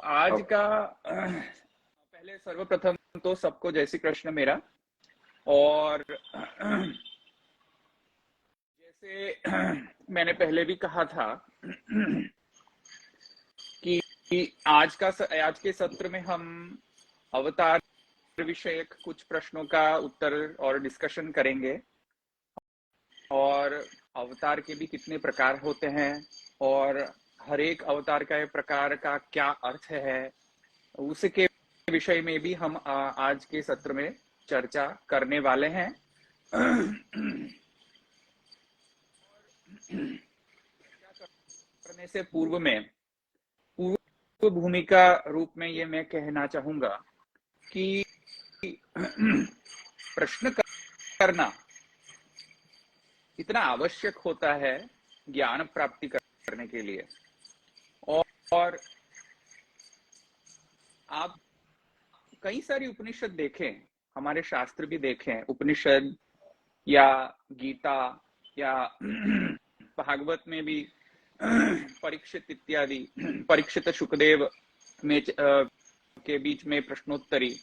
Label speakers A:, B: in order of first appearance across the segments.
A: आज का पहले सर्वप्रथम तो सबको जय श्री कृष्ण मेरा। और जैसे मैंने पहले भी कहा था कि आज के सत्र में हम अवतार विषयक कुछ प्रश्नों का उत्तर और डिस्कशन करेंगे, और अवतार के भी कितने प्रकार होते हैं और हर एक अवतार का प्रकार का क्या अर्थ है, उसके विषय में भी हम आज के सत्र में चर्चा करने वाले हैं। करने से पूर्व में पूर्व भूमिका रूप में ये मैं कहना चाहूंगा कि प्रश्न करना इतना आवश्यक होता है ज्ञान प्राप्ति करने के लिए। और आप कई सारी उपनिषद देखें, हमारे शास्त्र भी देखें, उपनिषद या गीता या भागवत में भी परीक्षित इत्यादि, परीक्षित सुखदेव में के बीच में प्रश्नोत्तरी,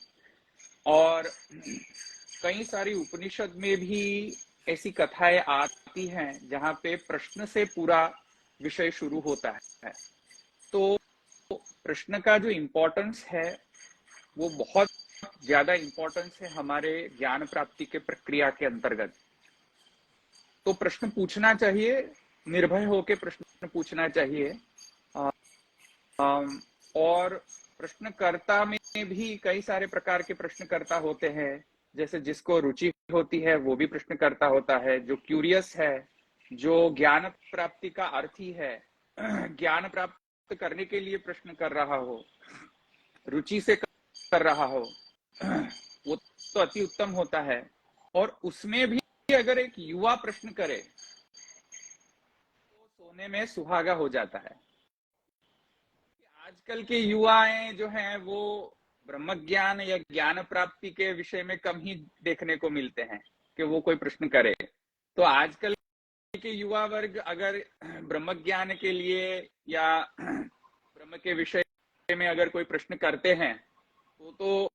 A: और कई सारी उपनिषद में भी ऐसी कथाएं आती हैं जहां पे प्रश्न से पूरा विषय शुरू होता है। तो प्रश्न का जो इम्पोर्टेंस है वो बहुत ज्यादा इम्पोर्टेंस है हमारे ज्ञान प्राप्ति के प्रक्रिया के अंतर्गत। तो प्रश्न पूछना चाहिए, निर्भय होकर प्रश्न पूछना चाहिए। और प्रश्नकर्ता में भी कई सारे प्रकार के प्रश्नकर्ता होते हैं। जैसे जिसको रुचि होती है वो भी प्रश्नकर्ता होता है, जो क्यूरियस है, जो ज्ञान प्राप्ति का अर्थ ही है ज्ञान प्राप्त करने के लिए प्रश्न कर रहा हो, रुचि से कर रहा हो, वो तो अति उत्तम होता है। और उसमें भी अगर एक युवा प्रश्न करे तो सोने में सुहागा हो जाता है। आजकल के युवाएं जो हैं वो ब्रह्म ज्ञान या ज्ञान प्राप्ति के विषय में कम ही देखने को मिलते हैं कि वो कोई प्रश्न करे। तो आजकल के युवा वर्ग अगर ब्रह्म ज्ञान के लिए या ब्रह्म के विषय में अगर कोई प्रश्न करते हैं तो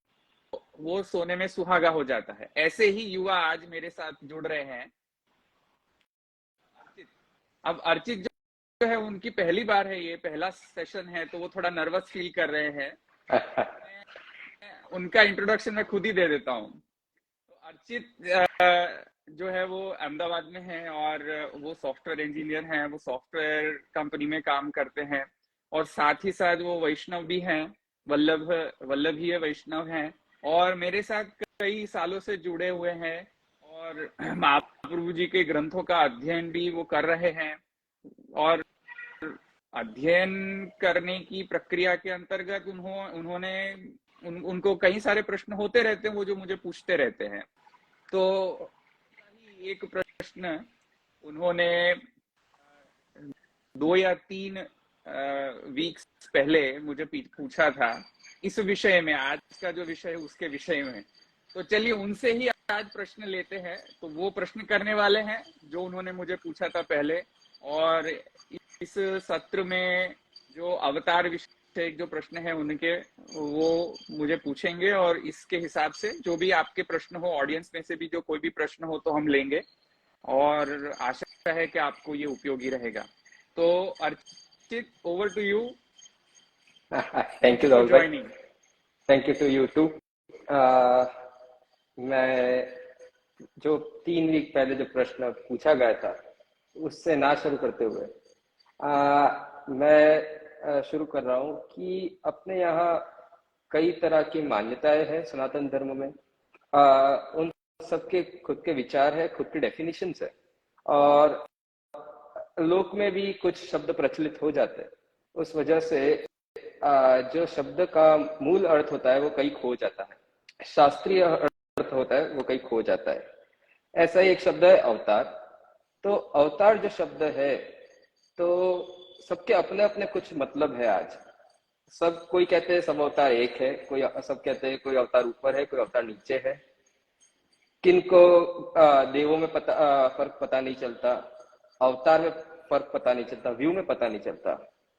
A: वो सोने में सुहागा हो जाता है। ऐसे ही युवा आज मेरे साथ जुड़ रहे हैं। अब अर्चित जो है उनकी पहली बार है, ये पहला सेशन है, तो वो थोड़ा नर्वस फील कर रहे हैं। उनका इंट्रोडक्शन मैं खुद ही दे देता हूँ। तो अर्चित जो है वो अहमदाबाद में है और वो सॉफ्टवेयर इंजीनियर हैं, वो सॉफ्टवेयर कंपनी में काम करते हैं, और साथ ही साथ वो वैष्णव भी हैं, वल्लभीय वैष्णव हैं, और मेरे साथ कई सालों से जुड़े हुए हैं, और महाप्रभु जी के ग्रंथों का अध्ययन भी वो कर रहे हैं। और अध्ययन करने की प्रक्रिया के अंतर्गत उनको कई सारे प्रश्न होते रहते हैं, वो जो मुझे पूछते रहते हैं। तो एक प्रश्न उन्होंने 2 या 3 वीक्स पहले मुझे पूछा था इस विषय में, आज का जो विषय है उसके विषय में। तो चलिए उनसे ही आज प्रश्न लेते हैं। तो वो प्रश्न करने वाले हैं जो उन्होंने मुझे पूछा था पहले, और इस सत्र में जो अवतार विषय जो प्रश्न है उनके वो मुझे पूछेंगे, और इसके हिसाब से जो भी आपके प्रश्न हो, ऑडियंस में से भी जो कोई भी प्रश्न हो तो हम लेंगे, और आशा है कि आपको ये उपयोगी रहेगा। तो Archit, over to you.
B: Thank you Rahul भाई, thank you to you too. मैं जो 3 वीक पहले जो प्रश्न पूछा गया था उससे ना शुरू करते हुए मैं शुरू कर रहा हूँ कि अपने यहाँ कई तरह की मान्यताएं हैं सनातन धर्म में। उन सबके खुद के विचार है, खुद के डेफिनेशंस है, और लोक में भी कुछ शब्द प्रचलित हो जाते हैं। उस वजह से जो शब्द का मूल अर्थ होता है वो कहीं खो जाता है, शास्त्रीय अर्थ होता है वो कहीं खो जाता है। ऐसा ही एक शब्द है अवतार। तो अवतार जो शब्द है तो सबके अपने अपने कुछ मतलब है। आज सब कोई कहते हैं सब अवतार एक है, कोई सब कहते हैं कोई अवतार ऊपर है, कोई अवतार नीचे है। किनको देवों में फर्क पता नहीं चलता, अवतार में फर्क पता नहीं चलता, व्यू में पता नहीं चलता।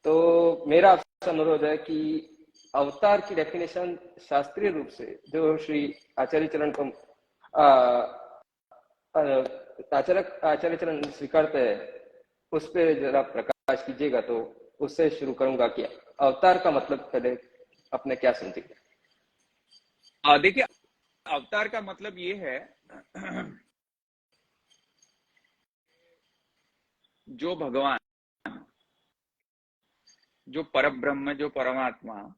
B: तो मेरा आपसे अनुरोध है कि अवतार की डेफिनेशन शास्त्रीय रूप से जो श्री आचार्य चरण को आचार्य चरण स्वीकारते हैं, उस पर जरा प्रकाश कीजिएगा तो उससे शुरू करूंगा कि अवतार का मतलब पहले अपने क्या समझे।
A: देखिए, अवतार का मतलब ये है जो भगवान, जो परब्रह्म, जो परमात्मा,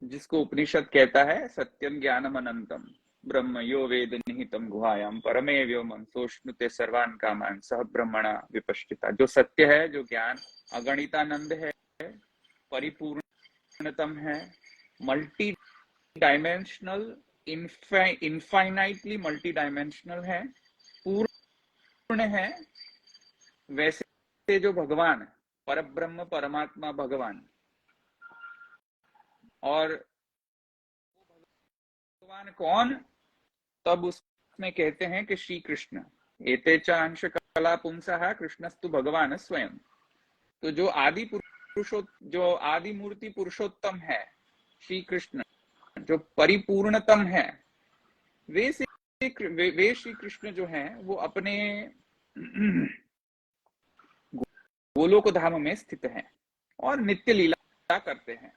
A: जिसको उपनिषद कहता है सत्यम ज्ञानम अनंतम ब्रह्म यो वेद निहितम गुहायाम परमे व्योमम सोष्णुते सर्वान कामान सह ब्रह्मणा विपश्चिता। जो सत्य है, जो ज्ञान अगणितानंद है, परिपूर्णतम है, multi dimensional, infinitely multi dimensional है, पूर्ण है, वैसे जो भगवान परब्रह्म परमात्मा भगवान, और भगवान कौन, तब उसमें कहते हैं कि श्री कृष्ण एते च अंश कला पुंसः कृष्णस्तु भगवान स्वयं। तो जो आदि जो आदि मूर्ति पुरुषोत्तम है श्री कृष्ण, जो परिपूर्णतम है, वे श्री कृष्ण जो हैं वो अपने गोलोक धाम में स्थित हैं और नित्य लीला करते हैं।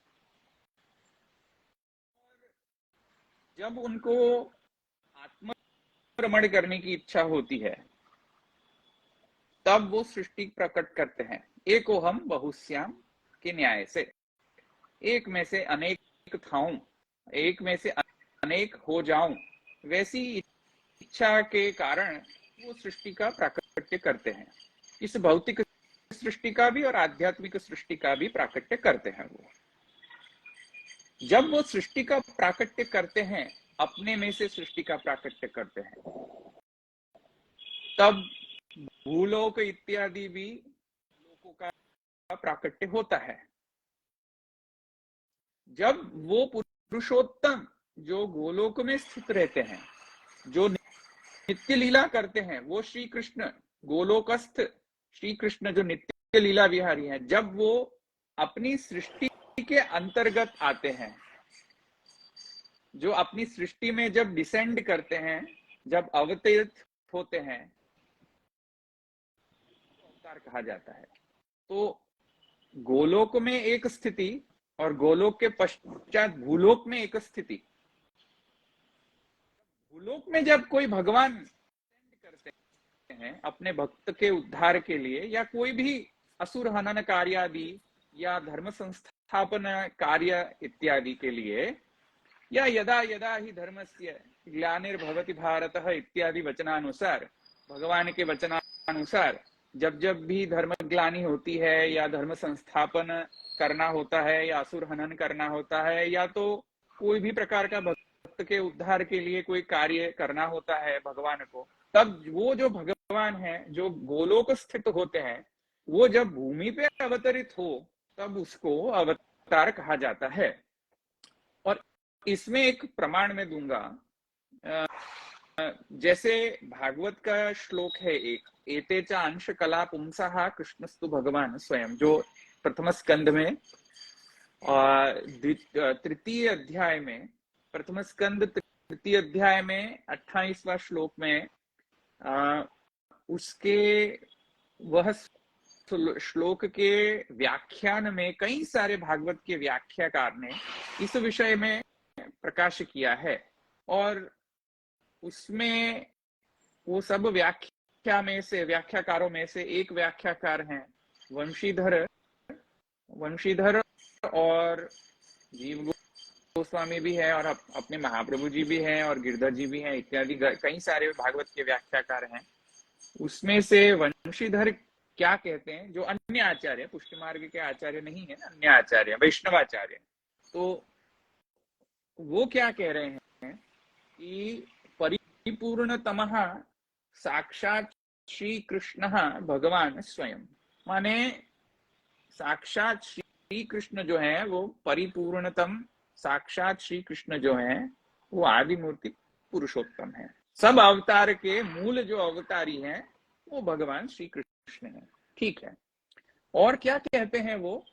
A: जब उनको आत्मरमण करने की इच्छा होती है तब वो सृष्टि प्रकट करते हैं। एको हम बहुश्याम के न्याय से, एक में से अनेक थाऊं, एक में से अनेक हो जाऊं, वैसी इच्छा के कारण वो सृष्टि का प्राकट्य करते हैं। इस भौतिक सृष्टि का भी और आध्यात्मिक सृष्टि का भी प्राकट्य करते हैं। वो जब वो सृष्टि का प्राकट्य करते हैं, अपने में से सृष्टि का प्राकट्य करते हैं, तब भूलोक इत्यादि भी लोकों का प्राकट्य होता है। जब वो पुरुषोत्तम जो गोलोक में स्थित रहते हैं, जो नित्य लीला करते हैं, वो श्री कृष्ण गोलोकस्थ श्री कृष्ण जो नित्य लीला विहारी हैं, जब वो अपनी सृष्टि के अंतर्गत आते हैं, जो अपनी सृष्टि में जब डिसेंड करते हैं, जब अवतरित होते हैं, अवतार कहा जाता है। तो गोलोक में एक स्थिति और गोलोक के पश्चात भूलोक में एक स्थिति। भूलोक में जब कोई भगवान करते हैं अपने भक्त के उद्धार के लिए, या कोई भी असुर हनन कार्यादि या धर्म संस्थापन कार्य इत्यादि के लिए, या यदा यदा ही धर्मस्य ग्लानिर्भवति भारतः इत्यादि वचनानुसार, भगवान के वचनानुसार जब जब भी धर्म ग्लानि होती है या धर्म संस्थापन करना होता है या असुर हनन करना होता है, या तो कोई भी प्रकार का भक्त के उद्धार के लिए कोई कार्य करना होता है भगवान को, तब वो जो भगवान है जो गोलोक स्थित होते हैं, वो जब भूमि पे अवतरित हो तब उसको अवतार कहा जाता है। और इसमें एक प्रमाण में दूंगा, जैसे भागवत का श्लोक है एक, एते च अंश कला पुंसः कृष्णस्तु भगवान स्वयं, जो प्रथम स्कंद में तृतीय अध्याय में, प्रथम स्कंद तृतीय अध्याय में 28वां श्लोक में उसके वह श्लोक के व्याख्यान में कई सारे भागवत के व्याख्याकार ने इस विषय में प्रकाश किया है। और उसमें वो सब व्याख्याकारों में से एक व्याख्याकार हैं वंशीधर और जीव गोस्वामी भी है, और अपने महाप्रभु जी भी हैं और गिरधर जी भी हैं इत्यादि कई सारे भागवत के व्याख्याकार हैं। उसमें से वंशीधर क्या कहते हैं, जो अन्य आचार्य, पुष्टि मार्ग के आचार्य नहीं है, अन्य आचार्य वैष्णवाचार्य, तो वो क्या कह रहे हैं कि परिपूर्णतमः साक्षात श्री कृष्ण भगवान स्वयं, माने साक्षात श्री कृष्ण जो है वो परिपूर्णतम, साक्षात श्री कृष्ण जो है वो आदि मूर्ति पुरुषोत्तम है। सब अवतार के मूल जो अवतारी हैं वो भगवान श्री कृष्ण है। ठीक है। और क्या कहते हैं वो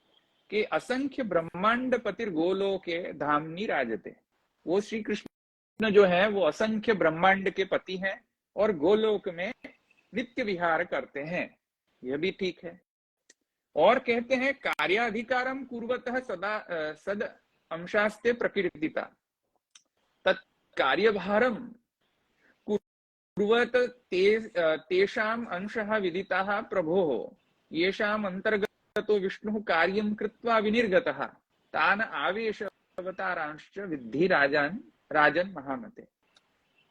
A: कि असंख्य ब्रह्मांड पतिर गोलोके धामनी राजते। वो श्री कृष्ण जो है वो असंख्य ब्रह्मांड के पति हैं और गोलोक में नित्य विहार करते हैं, यह भी ठीक है। और कहते हैं कार्याधिकारम कुर्वतः सदा सद अंशास्ते प्रकीर्तिता तत् कार्यभारम कुर्वत तेषाम अंशः विदिताः प्रभोः येषाम अंतर्गतो विष्णुः कार्यं कृत्वा विनिर्गतः तान आवेश अवतारांश्च विद्धि राजन महामते।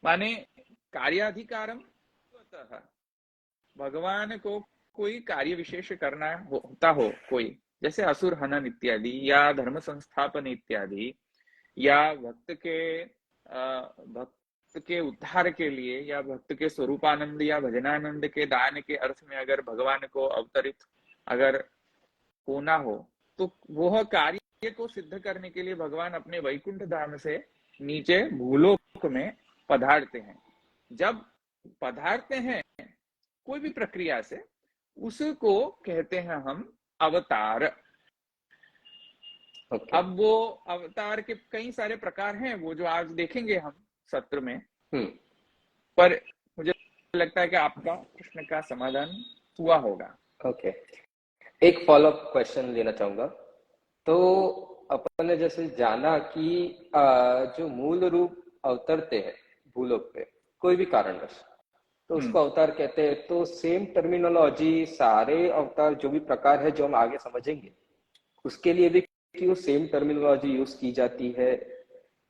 A: माने कार्याधिकारम कुर्वतः, भगवान को कोई कार्य विशेष करना होता हो, कोई जैसे असुर हनन इत्यादि या धर्म संस्थापन इत्यादि, या भक्त के उद्धार के लिए या भक्त के स्वरूपानंद या भजनानंद के दान के अर्थ में अगर भगवान को अवतरित अगर होना हो तो वह कार्य को सिद्ध करने के लिए भगवान अपने वैकुंठ धाम से नीचे भूलोक में पधारते हैं। जब पधारते हैं कोई भी प्रक्रिया से, उसको कहते हैं हम अवतार। अब वो अवतार के कई सारे प्रकार हैं, वो जो आज देखेंगे हम सत्र में। पर मुझे लगता है कि आपका प्रश्न का समाधान हुआ होगा।
B: एक फॉलोअप क्वेश्चन लेना चाहूंगा। तो अपन ने जैसे जाना कि जो मूल रूप अवतरते हैं भूलोक पे कोई भी कारणवश, तो उसको अवतार कहते हैं। तो सेम टर्मिनोलॉजी सारे अवतार जो भी प्रकार है जो हम आगे समझेंगे उसके लिए भी क्यों सेम टर्मिनोलॉजी यूज की जाती है?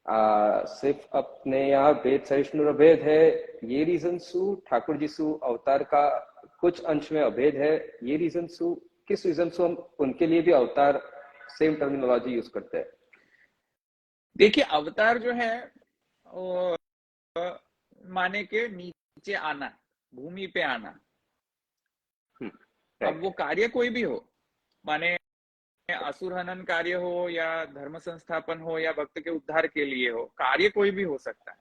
B: सिर्फ अपने यहाँ भेद सहिष्णु भेद है ये रीजन सु, ठाकुर जी सु अवतार का कुछ अंश में अभेद है ये रीजन सु, किस रीजन सु हम उनके लिए भी अवतार सेम टर्मिनोलॉजी यूज करते हैं?
A: देखिए अवतार जो है माने के नीचे आना, भूमि पे आना। अब वो कार्य कोई भी हो, माने असुर हनन कार्य हो या धर्म संस्थापन हो या भक्त के उद्धार के लिए हो, कार्य कोई भी हो सकता है।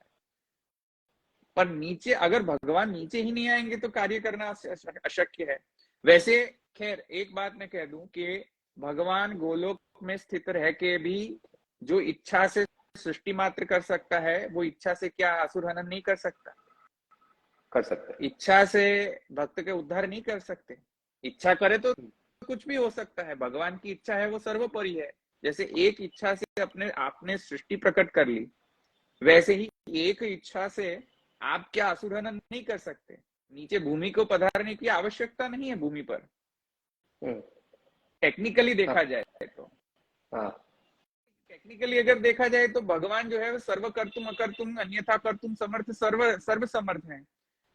A: पर नीचे अगर भगवान नीचे ही नहीं आएंगे तो कार्य करना अशक्य है। वैसे खैर एक बात मैं कह दूं कि भगवान गोलोक में स्थित रह के भी जो इच्छा से सृष्टि मात्र कर सकता है, वो इच्छा से क्या असुर हनन नहीं कर सकता?
B: कर सकते।
A: इच्छा से भक्त के उद्धार नहीं कर सकते। इच्छा करे तो कुछ भी हो सकता है। भगवान की इच्छा है वो सर्वोपरि है। जैसे एक इच्छा से अपने आपने सृष्टि प्रकट कर ली, वैसे ही एक इच्छा से आप क्या असुर हनन नहीं कर सकते? नीचे भूमि को पधारने की आवश्यकता नहीं है भूमि पर, टेक्निकली देखा जाए तो। टेक्निकली अगर देखा जाए तो भगवान जो है सर्व कर्तुम अकर्तुम अन्यथा कर्तुम समर्थ सर्व समर्थ है।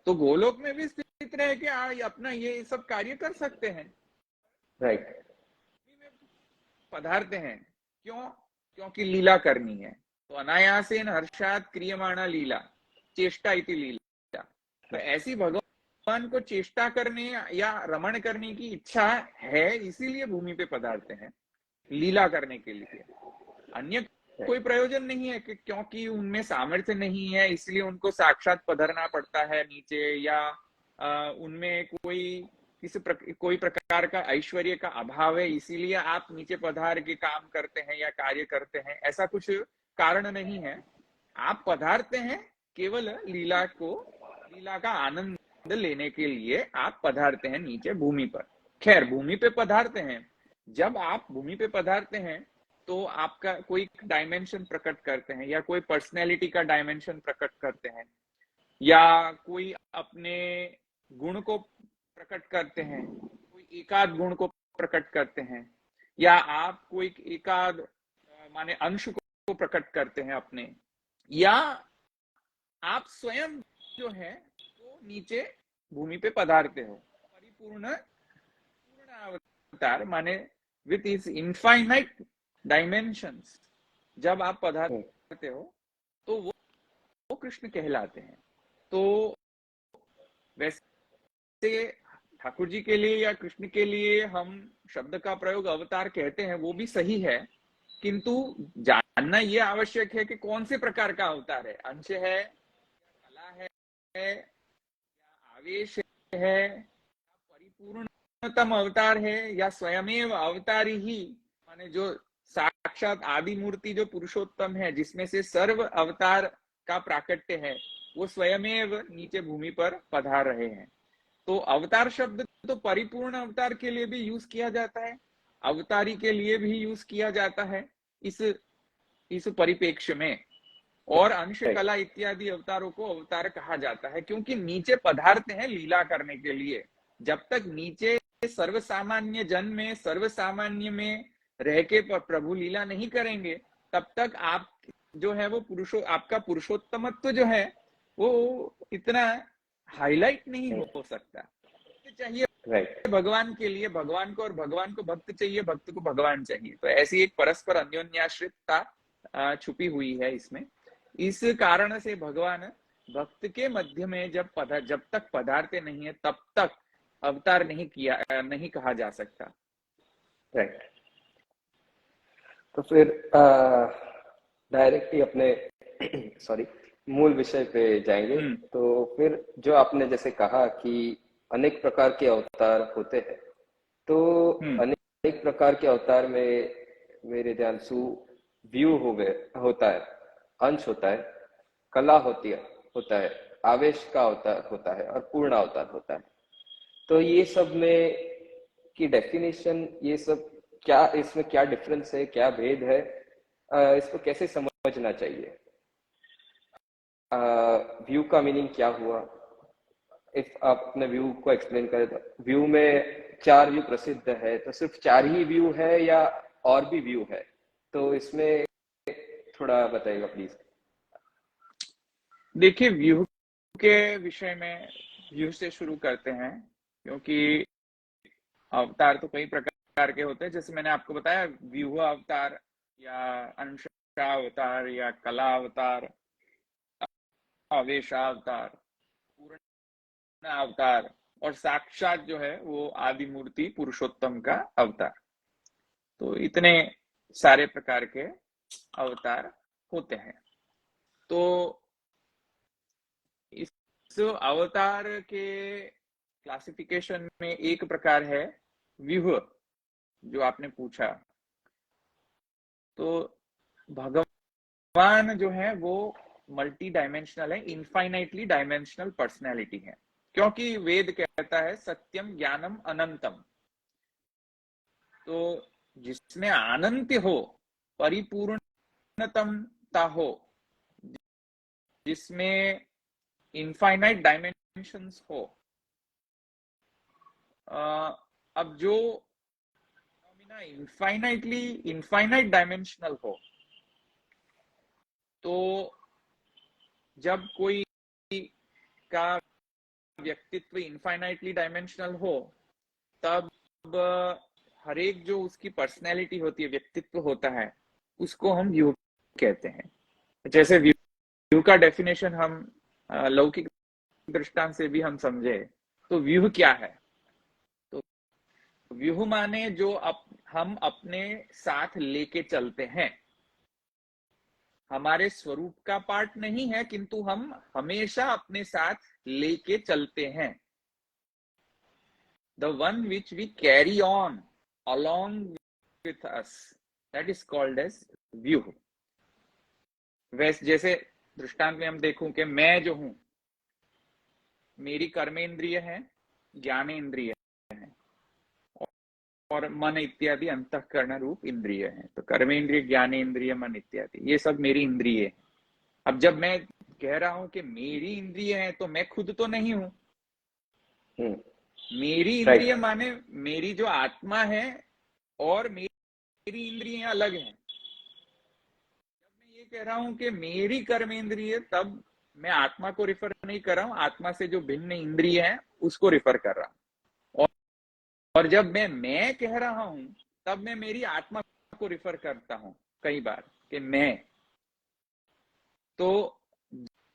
A: तो गोलोक में भी स्थित रह के अपना ये सब कार्य कर सकते हैं।
B: राइट।
A: पधारते हैं क्यों? क्योंकि लीला करनी है। तो अनायासेन हर्षात क्रियमाणा लीला चेष्टा इति लीला। तो ऐसी भगवान को चेष्टा करने या रमण करने की इच्छा है, इसीलिए भूमि पे पधारते हैं लीला करने के लिए। अन्य कोई प्रयोजन नहीं है कि क्योंकि उनमें सामर्थ्य नहीं है इसलिए उनको साक्षात पधरना पड़ता है नीचे, या उनमें कोई प्रकार का ऐश्वर्य का अभाव है इसीलिए आप नीचे पधार के काम करते हैं या कार्य करते हैं, ऐसा कुछ कारण नहीं है। आप पधारते हैं केवल लीला का आनंद लेने के लिए आप पधारते हैं नीचे भूमि पर। खैर भूमि पे पधारते हैं, जब आप भूमि पे पधारते हैं तो आपका कोई डायमेंशन प्रकट करते हैं या कोई पर्सनैलिटी का डायमेंशन प्रकट करते हैं या कोई अपने गुण को प्रकट करते हैं, कोई एकाध गुण को प्रकट करते हैं, या आप कोई एकाध माने अंश को प्रकट करते हैं अपने, या आप स्वयं जो है वो नीचे भूमि पे पधारते हो। परिपूर्ण अवतार माने विथ इज इनफाइनाइट डायमेंशंस जब आप पधारते हो तो वो कृष्ण कहलाते हैं। तो वैसे ठाकुर जी के लिए या कृष्ण के लिए हम शब्द का प्रयोग अवतार कहते हैं, वो भी सही है, किंतु जानना यह आवश्यक है कि कौन से प्रकार का अवतार है। अंश है, कला है, या आवेश है, परिपूर्णतम अवतार है, या स्वयमेव अवतारी ही माने जो साक्षात आदि मूर्ति जो पुरुषोत्तम है, जिसमें से सर्व अवतार का प्राकट्य है, वो स्वयमेव नीचे भूमि पर पधार रहे हैं। तो अवतार शब्द तो परिपूर्ण अवतार के लिए भी यूज किया जाता है, अवतारी के लिए भी यूज किया जाता है इस परिपेक्ष्य में। और अंश कला इत्यादि अवतारों को अवतार कहा जाता है, क्योंकि नीचे पदार्थ हैं लीला करने के लिए। जब तक नीचे सर्वसामान्य जन में, सर्वसामान्य में रह के प्रभु लीला नहीं करेंगे, तब तक आप जो है वो आपका पुरुषोत्तमत्व जो है वो इतना हाईलाइट नहीं हो सकता। चाहिए भगवान के लिए भगवान को, और भगवान को भक्त चाहिए, भक्त को भगवान चाहिए। तो ऐसी एक परस्पर अन्योन्याश्रितता छुपी हुई है इसमें। इस कारण से भगवान भक्त के मध्य में जब तक पधारते नहीं है, तब तक अवतार नहीं कहा जा सकता।
B: राइट। तो फिर डायरेक्टली अपने सॉरी मूल विषय पे जाएंगे। तो फिर जो आपने जैसे कहा कि अनेक प्रकार के अवतार होते हैं, तो अनेक प्रकार के अवतार में मेरे ध्यान से व्यू होता है, अंश होता है, कला होता है, आवेश का अवतार होता है और पूर्ण अवतार होता है। तो ये सब में की डेफिनेशन, ये सब क्या, इसमें क्या डिफरेंस है, क्या भेद है, इसको कैसे समझना चाहिए? व्यू का मीनिंग क्या हुआ? इफ आप अपने व्यू को एक्सप्लेन करें तो व्यू में 4 व्यू प्रसिद्ध है, तो सिर्फ 4 ही व्यू है या और भी व्यू है? तो इसमें थोड़ा बताइएगा प्लीज।
A: देखिए, व्यू के विषय में व्यू से शुरू करते हैं, क्योंकि अवतार तो कई प्रकार के होते हैं। जैसे मैंने आपको बताया, व्यूह अवतार या अंशावतार या कला अवतार, आवेशावतार, पूर्ण अवतार, और साक्षात जो है वो आदि मूर्ति पुरुषोत्तम का अवतार। तो इतने सारे प्रकार के अवतार होते हैं। तो इस अवतार के क्लासिफिकेशन में एक प्रकार है व्यूह, जो आपने पूछा। तो भगवान जो है वो मल्टी डायमेंशनल है, इनफाइनाइटली डायमेंशनल पर्सनैलिटी है, क्योंकि वेद कहता है सत्यम ज्ञानम अनंतम। तो जिसमें अनंत हो, परिपूर्णतमता हो, जिसमें इनफाइनाइट डायमेंशंस हो, अब जो इनफाइनाइट डायमेंशनल हो, तो जब कोई का व्यक्तित्व इनफाइनाइटली डायमेंशनल हो, तब हर एक जो उसकी पर्सनैलिटी होती है, व्यक्तित्व होता है, उसको हम व्यू कहते हैं। जैसे व्यू का डेफिनेशन हम लौकिक दृष्टांत से भी हम समझे, तो व्यू क्या है? तो व्यू माने जो हम अपने साथ लेके चलते हैं, हमारे स्वरूप का पार्ट नहीं है, किंतु हम हमेशा अपने साथ लेके चलते हैं। The one which we carry on along with us, that is called as view. वैसे जैसे दृष्टांत में हम देखूं कि मैं जो हूं, मेरी कर्मेंद्रिय है, ज्ञानेंद्रिय है, और मन इत्यादि अंतःकरण रूप इंद्रिय है। तो कर्मेंद्रिय, ज्ञानेंद्रिय, मन इत्यादि ये सब मेरी इंद्रिय है। अब जब मैं कह रहा हूं कि मेरी इंद्रिय है, तो मैं खुद तो नहीं हूं। मेरी इंद्रिय माने मेरी जो आत्मा है और मेरी इंद्रियां अलग हैं। जब मैं ये कह रहा हूं कि मेरी कर्मेंद्रिय, तब मैं आत्मा को रिफर नहीं कर रहा हूं, आत्मा से जो भिन्न इंद्रिय है उसको रिफर कर रहा हूं। और जब मैं कह रहा हूं, तब मैं मेरी आत्मा को रिफर करता हूं कई बार कि मैं। तो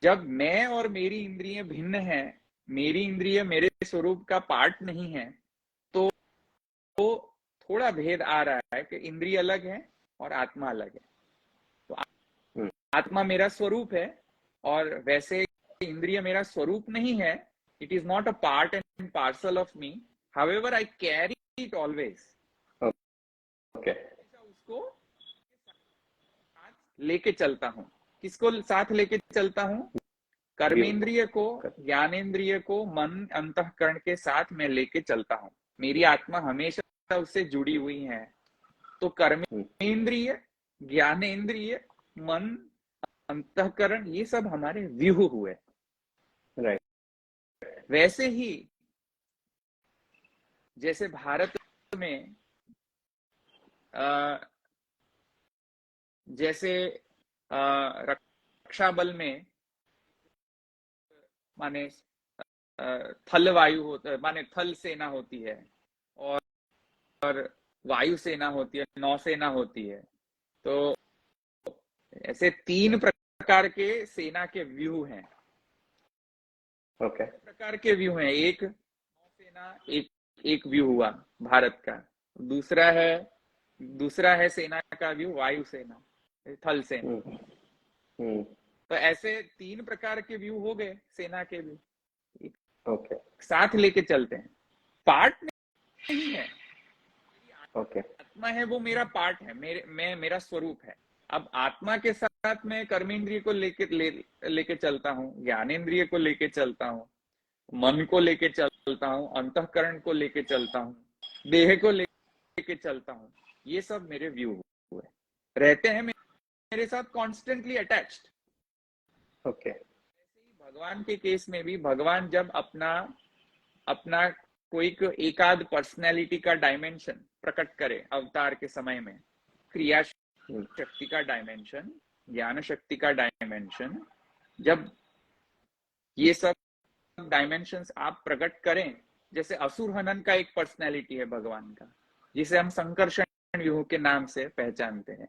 A: जब मैं और मेरी इंद्रिय भिन्न है, मेरी इंद्रिय मेरे स्वरूप का पार्ट नहीं है, तो थोड़ा भेद आ रहा है कि इंद्रिय अलग है और आत्मा अलग है। तो आत्मा मेरा स्वरूप है, और वैसे इंद्रिय मेरा स्वरूप नहीं है। It is not a part and parcel of me, however I carry it always. लेके चलता हूँ। किसको साथ लेके चलता हूँ? कर्मेंद्रिय को, ज्ञानेंद्रिय को, मन अंतःकरण के साथ मैं लेके चलता हूँ। मेरी आत्मा हमेशा उससे जुड़ी हुई है। तो कर्मेंद्रिय, ज्ञानेंद्रिय, मन, अंतःकरण, ये सब हमारे व्यूह हुए।
B: राइट।
A: वैसे ही जैसे भारत में जैसे रक्षा बल में माने थल वायु होता, माने थल सेना होती है और वायु सेना होती है, नौसेना होती है। तो ऐसे 3 प्रकार के सेना के व्यू हैं।
B: ओके।
A: प्रकार के व्यू हैं। एक नौसेना, एक व्यू हुआ भारत का। दूसरा है सेना का व्यू वायु सेना, थल सेना। तो ऐसे 3 प्रकार के व्यू हो गए सेना के भी।
B: ओके।
A: साथ लेके चलते हैं, पार्ट नहीं है।
B: ओके।
A: आत्मा है वो मेरा पार्ट है, मेरा स्वरूप है। अब आत्मा के साथ मैं कर्मेंद्रिय को लेके चलता हूँ, ज्ञानेंद्रिय को लेके चलता हूँ, मन को लेके चलता हूँ, अंतःकरण को लेके चलता हूँ, देह को लेके चलता हूँ। ये सब मेरे व्यू हुए रहते हैं, मेरे साथ कॉन्स्टेंटली अटैच्ड।
B: ओके।
A: भगवान के केस में भी भगवान जब अपना कोई एकाध पर्सनैलिटी का डायमेंशन प्रकट करे अवतार के समय में, क्रिया शक्ति का डायमेंशन, ज्ञान शक्ति का डायमेंशन, जब ये सब डायमेंशंस आप प्रकट करें, जैसे असुर हनन का एक पर्सनैलिटी है भगवान का, जिसे हम संकर्षण व्यूह के नाम से पहचानते हैं।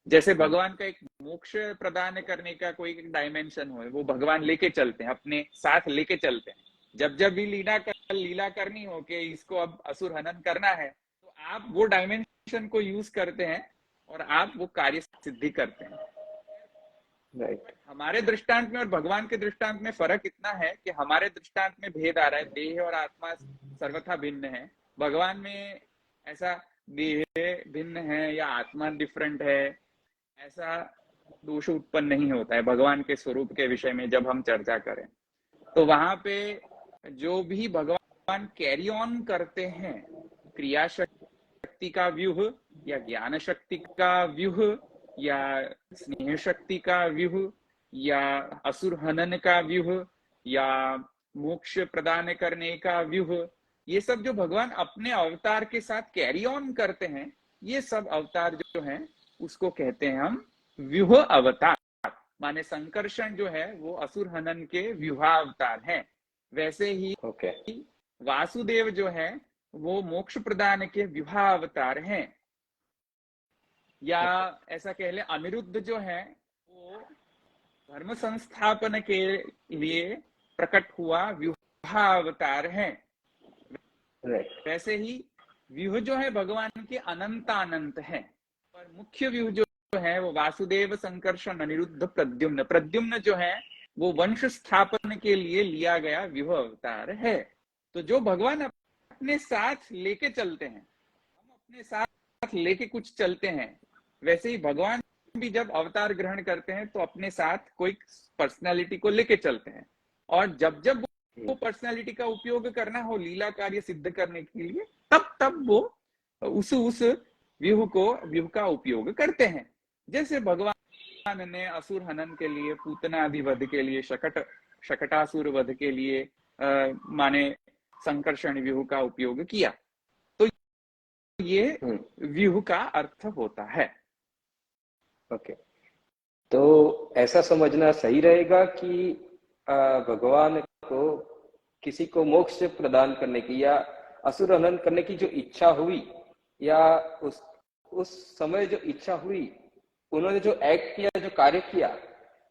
A: जैसे भगवान का एक मोक्ष प्रदान करने का कोई एक डायमेंशन हो, वो भगवान लेके चलते हैं, अपने साथ लेके चलते हैं। जब भी लीला करनी हो कि इसको अब असुर हनन करना है, तो आप वो डायमेंशन को यूज करते हैं और आप वो कार्य सिद्धि करते हैं।
B: राइट।
A: हमारे दृष्टांत में और भगवान के दृष्टांत में फर्क इतना है कि हमारे दृष्टांत में भेद आ रहा है, देह और आत्मा सर्वथा भिन्न है। भगवान में ऐसा देह भिन्न है या आत्मा डिफरेंट है, ऐसा दोष उत्पन्न नहीं होता है भगवान के स्वरूप के विषय में जब हम चर्चा करें। तो वहां पे जो भी भगवान कैरी ऑन करते हैं, क्रिया शक्ति का व्यूह या ज्ञान शक्ति का व्यूह या स्नेह शक्ति का व्यूह या असुर हनन का व्यूह या मोक्ष प्रदान करने का व्यूह, ये सब जो भगवान अपने अवतार के साथ कैरी ऑन करते हैं, ये सब अवतार जो हैं उसको कहते हैं हम व्यूह अवतार। माने संकर्षण जो है वो असुर हनन के व्यूहावतार हैं। वैसे ही वासुदेव जो है वो मोक्ष प्रदान के व्यूहावतार हैं। या ऐसा कह ले अनिरुद्ध जो है वो धर्म संस्थापन के लिए प्रकट हुआ व्यूहावतार है। वैसे ही व्यूह जो है भगवान के अनंत है, पर मुख्य व्यूह जो है वो वासुदेव, संकर्षण, अनिरुद्ध, प्रद्युम्न। प्रद्युम्न जो है वो वंश स्थापन के लिए लिया गया व्यूह अवतार है। तो जो भगवान अपने साथ लेके चलते हैं, हम अपने साथ लेके कुछ चलते हैं, वैसे ही भगवान भी जब अवतार ग्रहण करते हैं तो अपने साथ कोई पर्सनालिटी को लेके चलते हैं। और जब जब वो पर्सनालिटी का उपयोग करना हो लीला कार्य सिद्ध करने के लिए, तब वो उस व्यूह का उपयोग करते हैं। जैसे भगवान ने असुर हनन के लिए, पूतना आदि वध के लिए, शकटासुर वध के लिए माने संकर्षण व्यूह का उपयोग किया। तो ये व्यूह का अर्थ होता है।
B: ओके। तो ऐसा समझना सही रहेगा कि भगवान को किसी को मोक्ष प्रदान करने की या असुर हनन करने की जो इच्छा हुई, या उस समय जो इच्छा हुई, उन्होंने जो एक्ट किया, जो कार्य किया,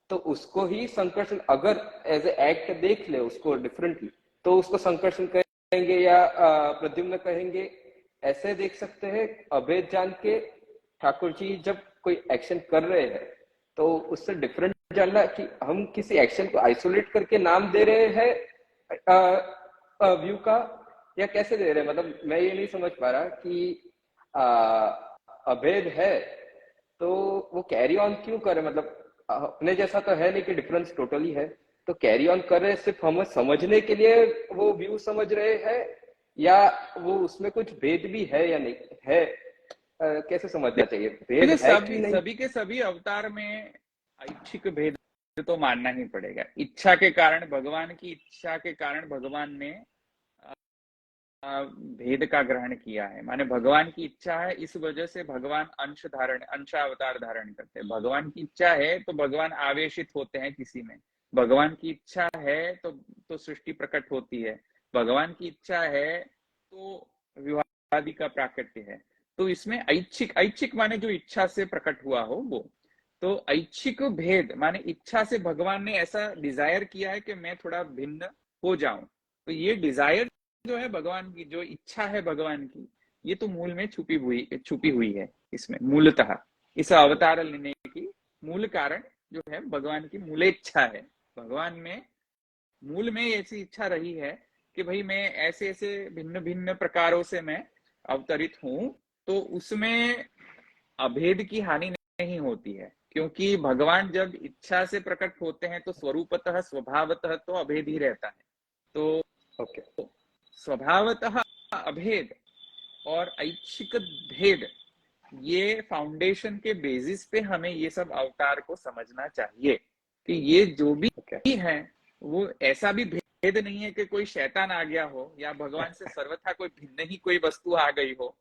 B: तो उसको ही संकर्षण, अगर एज ए एक्ट देख ले उसको डिफरेंटली, तो उसको संकर्षण कहेंगे या प्रद्युम्न कहेंगे, ऐसे देख सकते हैं। अभेद जान के ठाकुर जी जब कोई एक्शन कर रहे हैं तो उससे डिफरेंट जानना कि हम किसी एक्शन को आइसोलेट करके नाम दे रहे हैं व्यू का, या कैसे दे रहे हैं। मतलब मैं ये नहीं समझ पा रहा कि अभेद है तो वो कैरी ऑन क्यों करे, मतलब अपने जैसा तो है नहीं कि डिफरेंस टोटली है, तो कैरी ऑन कर रहे सिर्फ हमें समझने के लिए वो व्यू समझ रहे हैं, या वो उसमें कुछ भेद भी है या नहीं है, कैसे समझना चाहिए, भेद
A: देखो,
B: है कि
A: सभी
B: नहीं?
A: सभी के सभी अवतार में ऐच्छिक भेद तो मानना ही पड़ेगा। इच्छा के कारण, भगवान की इच्छा के कारण भगवान ने भेद का ग्रहण किया है। माने भगवान की इच्छा है, इस वजह से भगवान अंशावतार धारण करते हैं। भगवान की इच्छा है तो भगवान आवेशित होते हैं किसी में। भगवान की इच्छा है तो सृष्टि प्रकट होती है। भगवान की इच्छा है तो विवाहादि का प्राकट्य है। तो इसमें ऐच्छिक, ऐच्छिक माने जो इच्छा से प्रकट हुआ हो वो। तो ऐच्छिक भेद माने इच्छा से भगवान ने ऐसा डिजायर किया है कि मैं थोड़ा भिन्न हो जाऊं। तो ये डिजायर जो है भगवान की, जो इच्छा है भगवान की, ये तो मूल में छुपी हुई है इसमें। मूलतः इस अवतार लेने की मूल कारण जो है भगवान की मूलेच्छा है। भगवान में मूल में ऐसी इच्छा रही है कि भाई मैं ऐसे ऐसे भिन्न भिन्न प्रकारों से मैं अवतरित हूं, तो उसमें अभेद की हानि नहीं होती है। क्योंकि भगवान जब इच्छा से प्रकट होते हैं तो स्वरूपतः स्वभावतः तो अभेद ही रहता है। तो
B: ओके।
A: स्वभावतः अभेद और ऐच्छिक भेद, ये फाउंडेशन के बेसिस पे हमें ये सब अवतार को समझना चाहिए कि ये जो भी
B: ओके।
A: है वो ऐसा भी भेद नहीं है कि कोई शैतान आ गया हो या भगवान से सर्वथा कोई भिन्न ही कोई वस्तु आ गई हो।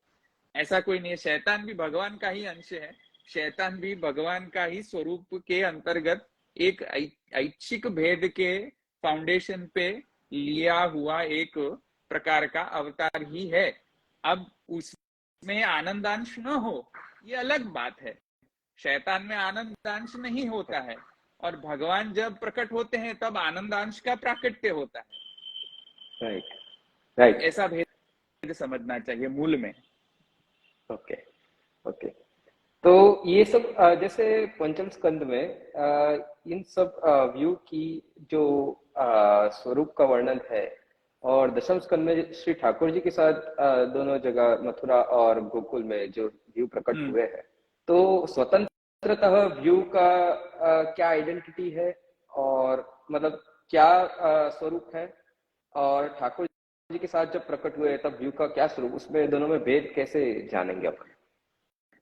A: ऐसा कोई नहीं है। शैतान भी भगवान का ही अंश है। शैतान भी भगवान का ही स्वरूप के अंतर्गत एक ऐच्छिक भेद के फाउंडेशन पे लिया हुआ एक प्रकार का अवतार ही है। अब उसमें आनंदांश न हो ये अलग बात है। शैतान में आनंदांश नहीं होता है, और भगवान जब प्रकट होते हैं तब आनंदांश का प्राकट्य होता है।
B: राइट।
A: तो
B: राइट।
A: ऐसा भेद समझना चाहिए मूल में।
B: ओके। ओके। तो ये सब जैसे पंचम स्कंद में इन सब व्यू की जो स्वरूप का वर्णन है, और दशम स्कंद में श्री ठाकुर जी के साथ दोनों जगह मथुरा और गोकुल में जो व्यू प्रकट
A: हम्म
B: हुए हैं, तो स्वतंत्रतः व्यू का क्या आइडेंटिटी है, और मतलब क्या स्वरूप है, और ठाकुर जी के साथ जब प्रकट हुए तब व्यू का क्या स्वरूप, उसमें दोनों में भेद कैसे जानेंगे अपन?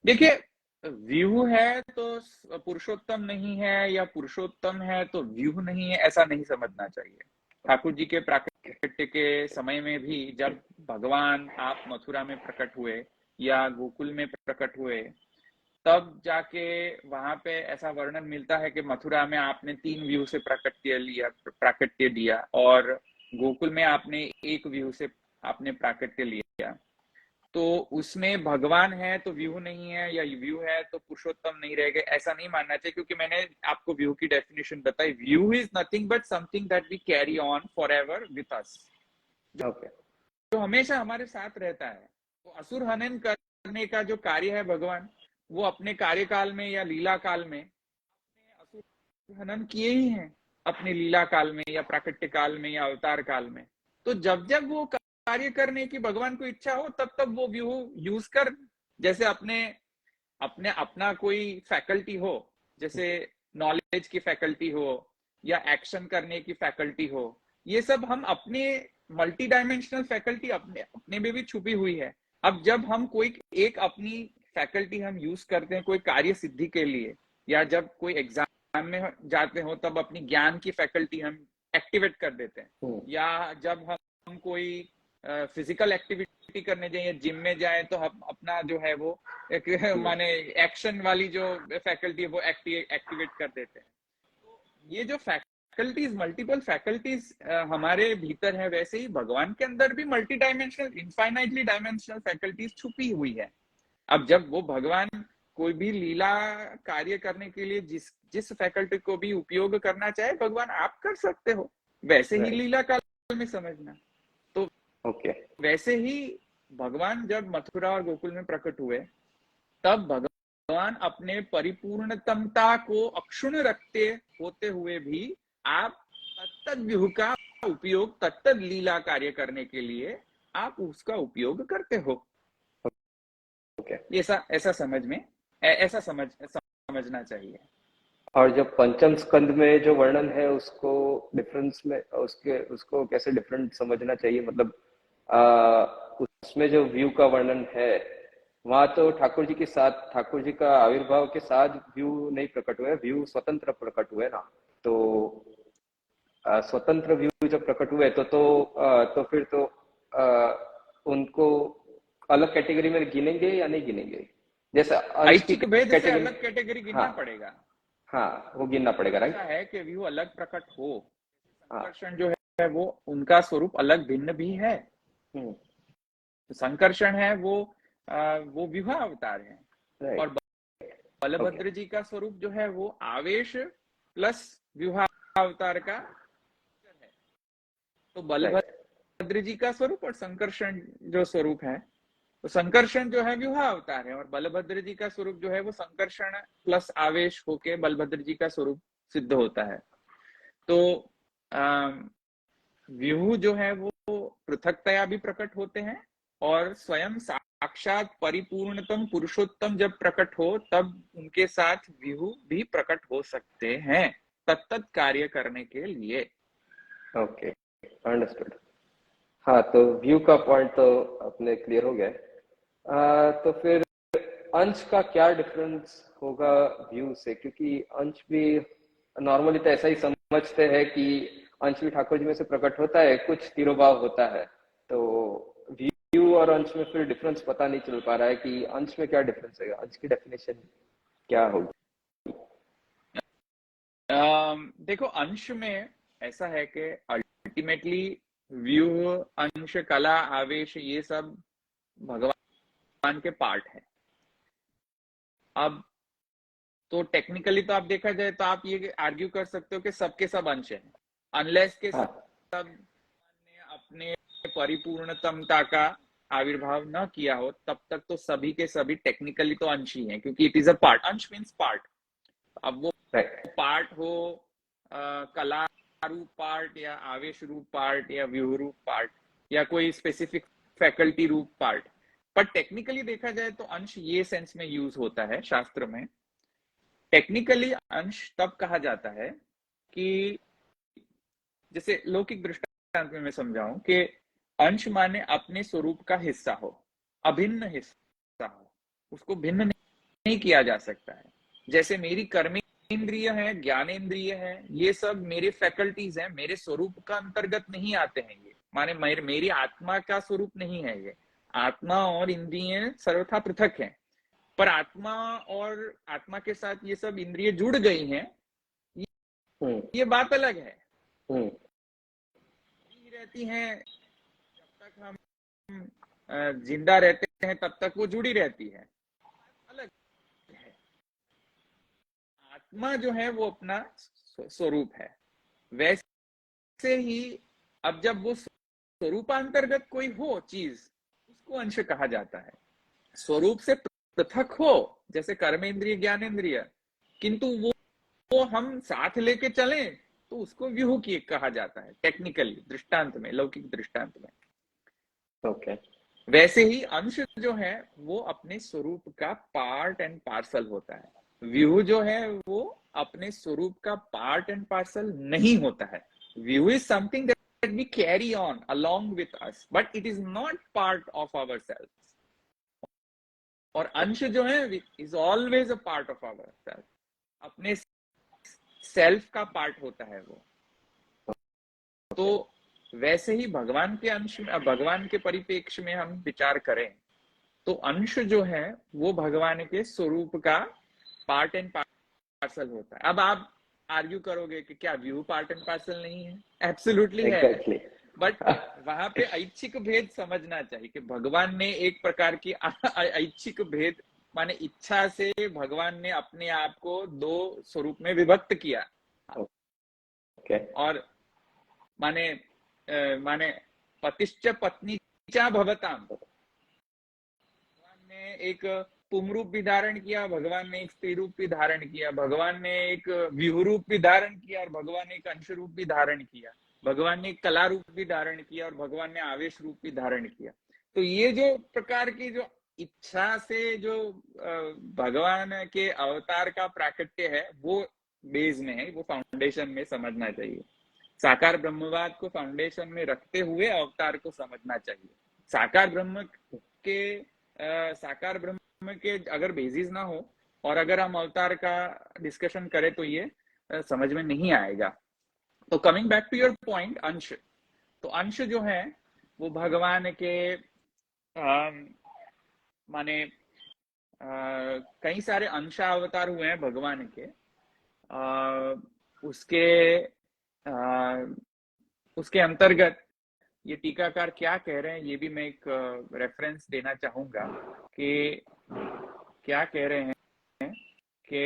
A: देखिए, व्यू है तो पुरुषोत्तम नहीं है, या पुरुषोत्तम है तो व्यू नहीं है, ऐसा नहीं समझना चाहिए। ठाकुर जी के प्राकट्य के समय में भी जब भगवान आप मथुरा में प्रकट हुए या गोकुल में प्रकट हुए, तब जाके वहां पे ऐसा वर्णन मिलता है कि मथुरा में आपने 3 व्यू से प्राकट्य दिया, और गोकुल में आपने एक व्यू से आपने प्राकट्य लिया। तो उसमें भगवान है तो व्यू नहीं है, या व्यू है तो पुरुषोत्तम नहीं रह गए, ऐसा नहीं मानना चाहिए। क्योंकि मैंने आपको व्यू की डेफिनेशन बताई। Vyuha is nothing but something that we carry on forever with us,
B: okay.
A: जो हमेशा हमारे साथ रहता है। तो असुर हनन करने का जो कार्य है भगवान, वो अपने कार्यकाल में या लीला काल में असुर हनन किए ही हैं, अपने लीला काल में या प्राकट्य काल में या अवतार काल में। तो जब जब वो कार्य करने की भगवान को इच्छा हो तब तब वो व्यू यूज कर, जैसे अपने अपने अपना कोई फैकल्टी हो, जैसे नॉलेज की फैकल्टी हो या एक्शन करने की फैकल्टी हो, ये सब हम अपने मल्टी डायमेंशनल फैकल्टी अपने अपने में भी छुपी हुई है। अब जब हम कोई एक अपनी फैकल्टी हम यूज करते हैं कोई कार्य सिद्धि के लिए, या जब कोई एग्जाम में जाते हो तब अपनी ज्ञान की फैकल्टी हम एक्टिवेट कर देते हैं, या जब हम कोई फिजिकल एक्टिविटी करने जाए, जिम में जाए, तो हम अपना जो है वो माने एक्शन वाली जो फैकल्टी है वो एक्टिवेट कर देते हैं। तो ये जो फैकल्टीज, मल्टीपल फैकल्टीज हमारे भीतर है, वैसे ही भगवान के अंदर भी multi dimensional, infinitely dimensional faculties छुपी हुई है। अब जब वो भगवान कोई भी लीला कार्य करने के लिए जिस जिस फैकल्टी को भी उपयोग करना चाहे, भगवान आप कर सकते हो। वैसे ही लीला काल में समझना। तो
B: ओके।
A: वैसे ही भगवान जब मथुरा और गोकुल में प्रकट हुए, तब भगवान अपने परिपूर्णतमता को अक्षुण्ण रखते होते हुए भी आप तत्त व्यूह का उपयोग, तत्त लीला कार्य करने के लिए आप उसका उपयोग करते हो।
B: ओके।
A: ऐसा ऐसा समझ में ऐसा समझना चाहिए।
B: और जब पंचम स्कंद में जो वर्णन है उसको डिफरेंस में उसको कैसे डिफरेंट समझना चाहिए, मतलब उसमें जो व्यू का वर्णन है वहां तो ठाकुर जी का आविर्भाव के साथ व्यू नहीं प्रकट हुआ है, व्यू स्वतंत्र प्रकट हुए ना। तो स्वतंत्र व्यू जब प्रकट हुए तो फिर तो उनको अलग कैटेगरी में गिनेंगे या नहीं गिनेंगे, जैसे अंश की
A: ऐच्छिक भेद से
B: कैटेगरी।
A: अलग कैटेगरी गिनना
B: हाँ
A: पड़ेगा।
B: हाँ, वो गिनना पड़ेगा,
A: ऐसा
B: राइट।
A: है कि व्यू अलग प्रकट हो,
B: हाँ।
A: संकर्षण जो है वो उनका स्वरूप अलग भिन्न भी है।
B: हम्म।
A: संकर्षण है वो विवाह अवतार है, और
B: राइट। ओके।
A: बलभद्र जी का स्वरूप जो है वो आवेश प्लस विवाह अवतार का है। तो
B: राइट।
A: बलभद्र जी का स्वरूप और संकर्षण जो स्वरूप है, तो संकर्षण जो है विवाह अवतार है, और बलभद्र जी का स्वरूप जो है वो संकर्षण प्लस आवेश होके बलभद्र जी का स्वरूप सिद्ध होता है। तो व्यूह जो है वो पृथकतया भी प्रकट होते हैं, और स्वयं साक्षात परिपूर्णतम पुरुषोत्तम जब प्रकट हो तब उनके साथ व्यूह भी प्रकट हो सकते हैं तत्त कार्य करने के लिए।
B: Okay, understood. हाँ, तो व्यू का पॉइंट तो अपने क्लियर हो गया है। तो फिर अंश का क्या डिफरेंस होगा व्यू से, क्योंकि अंश भी नॉर्मली तो ऐसा ही समझते हैं कि अंश भी ठाकुर जी में से प्रकट होता है, कुछ तिरोभाव होता है। तो व्यू और अंश में फिर डिफरेंस पता नहीं चल पा रहा है कि अंश में क्या डिफरेंस है, अंश की डेफिनेशन क्या होगी।
A: देखो, अंश में ऐसा है कि अल्टीमेटली व्यू, अंश, कला, आवेश, ये सब भगवान के पार्ट है। अब तो टेक्निकली तो आप देखा जाए तो आप ये आर्ग्यू कर सकते हो कि सबके सब अंश हैं, अनलेस के
B: हाँ।
A: सब ने अपने परिपूर्णतमता का आविर्भाव न किया हो, तब तक तो सभी के सभी टेक्निकली तो अंश ही हैं, क्योंकि इट इज अ पार्ट। अंश मीन्स पार्ट। अब वो
B: राइट।
A: पार्ट हो कला रूप पार्ट, या आवेश रूप पार्ट, या व्यूह रूप पार्ट, या कोई स्पेसिफिक फैकल्टी रूप पार्ट, पर टेक्निकली देखा जाए तो अंश ये सेंस में यूज होता है शास्त्र में। टेक्निकली अंश तब कहा जाता है कि जैसे लौकिक दृष्टांत में मैं समझाऊं कि अंश माने अपने स्वरूप का हिस्सा हो, अभिन्न हिस्सा हो, उसको भिन्न नहीं किया जा सकता है। जैसे मेरी कर्मेंद्रिय है, ज्ञानेन्द्रिय है, ये सब मेरे फैकल्टीज हैं, मेरे स्वरूप का अंतर्गत नहीं आते हैं। ये माने मेरी आत्मा का स्वरूप नहीं है। ये आत्मा और इंद्रिय सर्वथा पृथक है, पर आत्मा और आत्मा के साथ ये सब इंद्रिय जुड़ गई हैं, ये बात अलग है। रहती हैं जब तक हम जिंदा रहते हैं तब तक वो जुड़ी रहती है, अलग है। आत्मा जो है वो अपना स्वरूप है। वैसे ही अब जब वो स्वरूपांतर्गत कोई हो चीज, उसको अंश कहा जाता है। स्वरूप से पृथक हो, जैसे कर्मेंद्रिय, ज्ञानेन्द्रिय, किंतु वो हम साथ लेके चलें तो उसको व्यूह की कहा जाता है टेक्निकली, दृष्टांत में, लौकिक दृष्टांत में।
B: ओके।
A: वैसे ही अंश जो है वो अपने स्वरूप का पार्ट एंड पार्सल होता है। व्यूह जो है वो अपने स्वरूप का पार्ट एंड पार्सल नहीं होता है। Vyuha is something that we carry on along with us, but it is not part of our self. और अंश जो है is always a part of our self, अपने सेल्फ का पार्ट होता है वो। तो वैसे ही भगवान के अंश में, भगवान के परिप्रेक्ष्य में हम विचार करें तो अंश जो है वो भगवान के स्वरूप का पार्ट एंड पार्सल होता है। अब आप आर्ग्यू करोगे कि क्या व्यू पार्ट एंड पार्सल नहीं है? एब्सोल्युटली है।
B: एग्जैक्टली।
A: बट वहां पे ऐच्छिक भेद समझना चाहिए कि भगवान ने एक प्रकार की ऐच्छिक भेद, माने इच्छा से भगवान ने अपने आप को दो स्वरूप में विभक्त किया।
B: ओके।
A: और माने माने पतिश्च पत्नीचा भवताम, भगवान ने एक पुम रूप भी धारण किया, भगवान ने एक स्त्री रूप भी धारण किया, भगवान ने एक व्यूह रूप भी धारण किया, और भगवान ने एक अंश रूप भी धारण किया, भगवान ने एक कला रूप भी धारण किया, और भगवान ने आवेश रूप भी धारण किया। तो ये जो प्रकार की जो इच्छा से जो भगवान के अवतार का प्राकट्य है वो बेस में है, वो फाउंडेशन में समझना चाहिए। साकार ब्रह्मवाद को फाउंडेशन में रखते हुए अवतार को समझना चाहिए। साकार ब्रह्म के अगर बेसिस ना हो और अगर हम अवतार का डिस्कशन करें तो ये समझ में नहीं आएगा। तो coming back to your point, अंश, तो अंश जो है वो भगवान के माने कई सारे अंशावतार हुए हैं भगवान के। उसके अंतर्गत ये टीकाकार क्या कह रहे हैं ये भी मैं एक रेफरेंस देना चाहूंगा कि क्या कह रहे हैं कि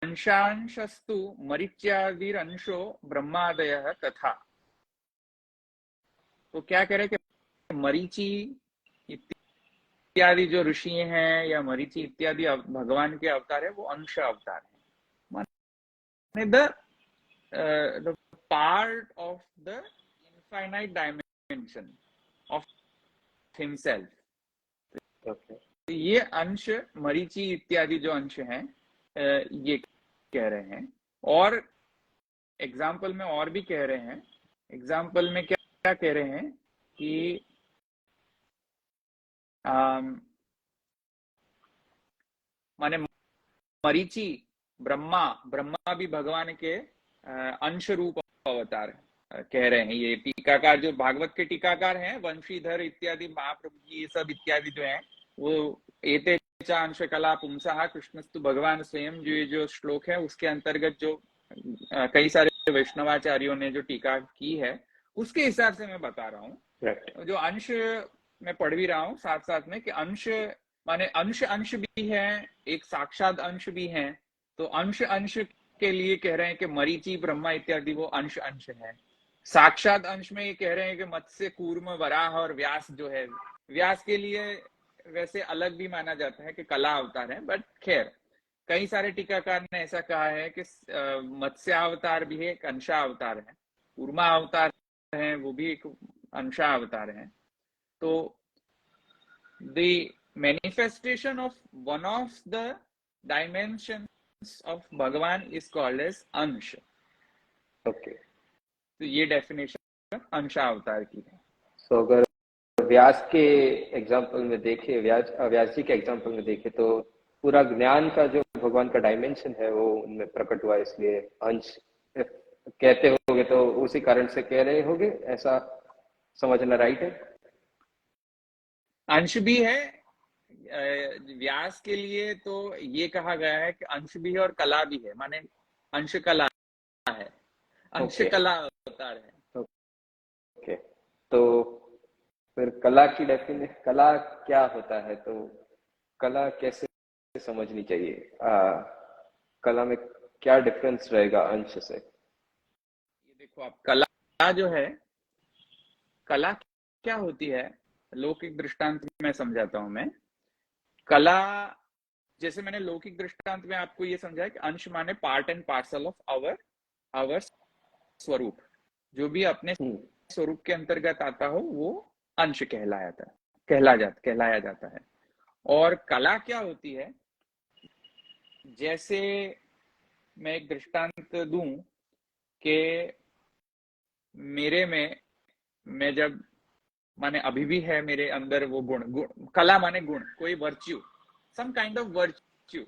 A: अंशांशस्तु मरीच्यादिरंशो ब्रह्मादयः तथा। तो क्या कह रहे हैं कि मरीचि इत्यादि जो ऋषि हैं या मरीचि इत्यादि भगवान के अवतार है वो अंश अवतार है, माने the part of the infinite dimension of himself।
B: Okay.
A: ये अंश मरीचि इत्यादि जो अंश हैं ये कह रहे हैं। और एग्जाम्पल में और भी कह रहे हैं। एग्जाम्पल में क्या कह रहे हैं कि माने मरीचि ब्रह्मा भी भगवान के अंश रूप अवतार कह रहे हैं। ये टीकाकार जो भागवत के टीकाकार हैं, वंशीधर इत्यादि महाप्रभु जी ये सब इत्यादि जो हैं वो एते च अंश कला पुंसा कृष्णस्तु भगवान स्वयं जो श्लोक है उसके अंतर्गत जो कई सारे वैष्णवाचार्यों ने जो टीका की है उसके हिसाब से मैं बता रहा हूँ। जो अंश मैं पढ़ भी रहा हूँ साथ साथ में कि अंश माने अंश भी है, एक साक्षात अंश भी है। तो अंश के लिए कह रहे हैं कि मरीचि ब्रह्मा इत्यादि वो अंश है। साक्षात अंश में ये कह रहे हैं कि मत्स्य कूर्म वराह और व्यास जो है, व्यास के लिए वैसे अलग भी माना जाता है कि कला अवतार है, बट खैर कई सारे टीकाकार ने ऐसा कहा है कि मत्स्य अवतार भी एक अंशा अवतार है, कूर्मा अवतार है वो भी एक अंशा अवतार है। तो the manifestation of one of the dimensions of Bhagavan is called as अंश।
B: Okay.
A: तो ये डेफिनेशन अंशा अवतार की है।
B: So अगर व्यास के एग्जाम्पल में देखे, व्यास जी के एग्जाम्पल में देखे तो पूरा ज्ञान का जो भगवान का डायमेंशन है वो उनमें प्रकट हुआ, इसलिए अंश कहते होगे तो उसी कारण से कह रहे होगे, ऐसा समझना राइट है?
A: अंश भी है व्यास के लिए तो ये कहा गया है कि अंश भी है और कला भी है, माने अंश कला है, अंश कला अवतार है।
B: ओके, तो फिर कला की डेफिनेशन, कला क्या होता है, तो कला कैसे समझनी चाहिए? कला में क्या डिफरेंस रहेगा अंश से?
A: ये देखो आप, कला जो है, कला क्या होती है, लौकिक दृष्टांत में समझाता हूं मैं। कला जैसे मैंने लौकिक दृष्टांत में आपको ये समझाया कि अंश माने part and parcel of our स्वरूप, जो भी अपने स्वरूप के अंतर्गत आता हो वो अंश कहलाया जाता है। और कला क्या होती है, जैसे मैं एक दृष्टांत दूं कि मेरे में मैं जब माने अभी भी है मेरे अंदर वो गुण, कला माने गुण, कोई virtue, some kind of virtue,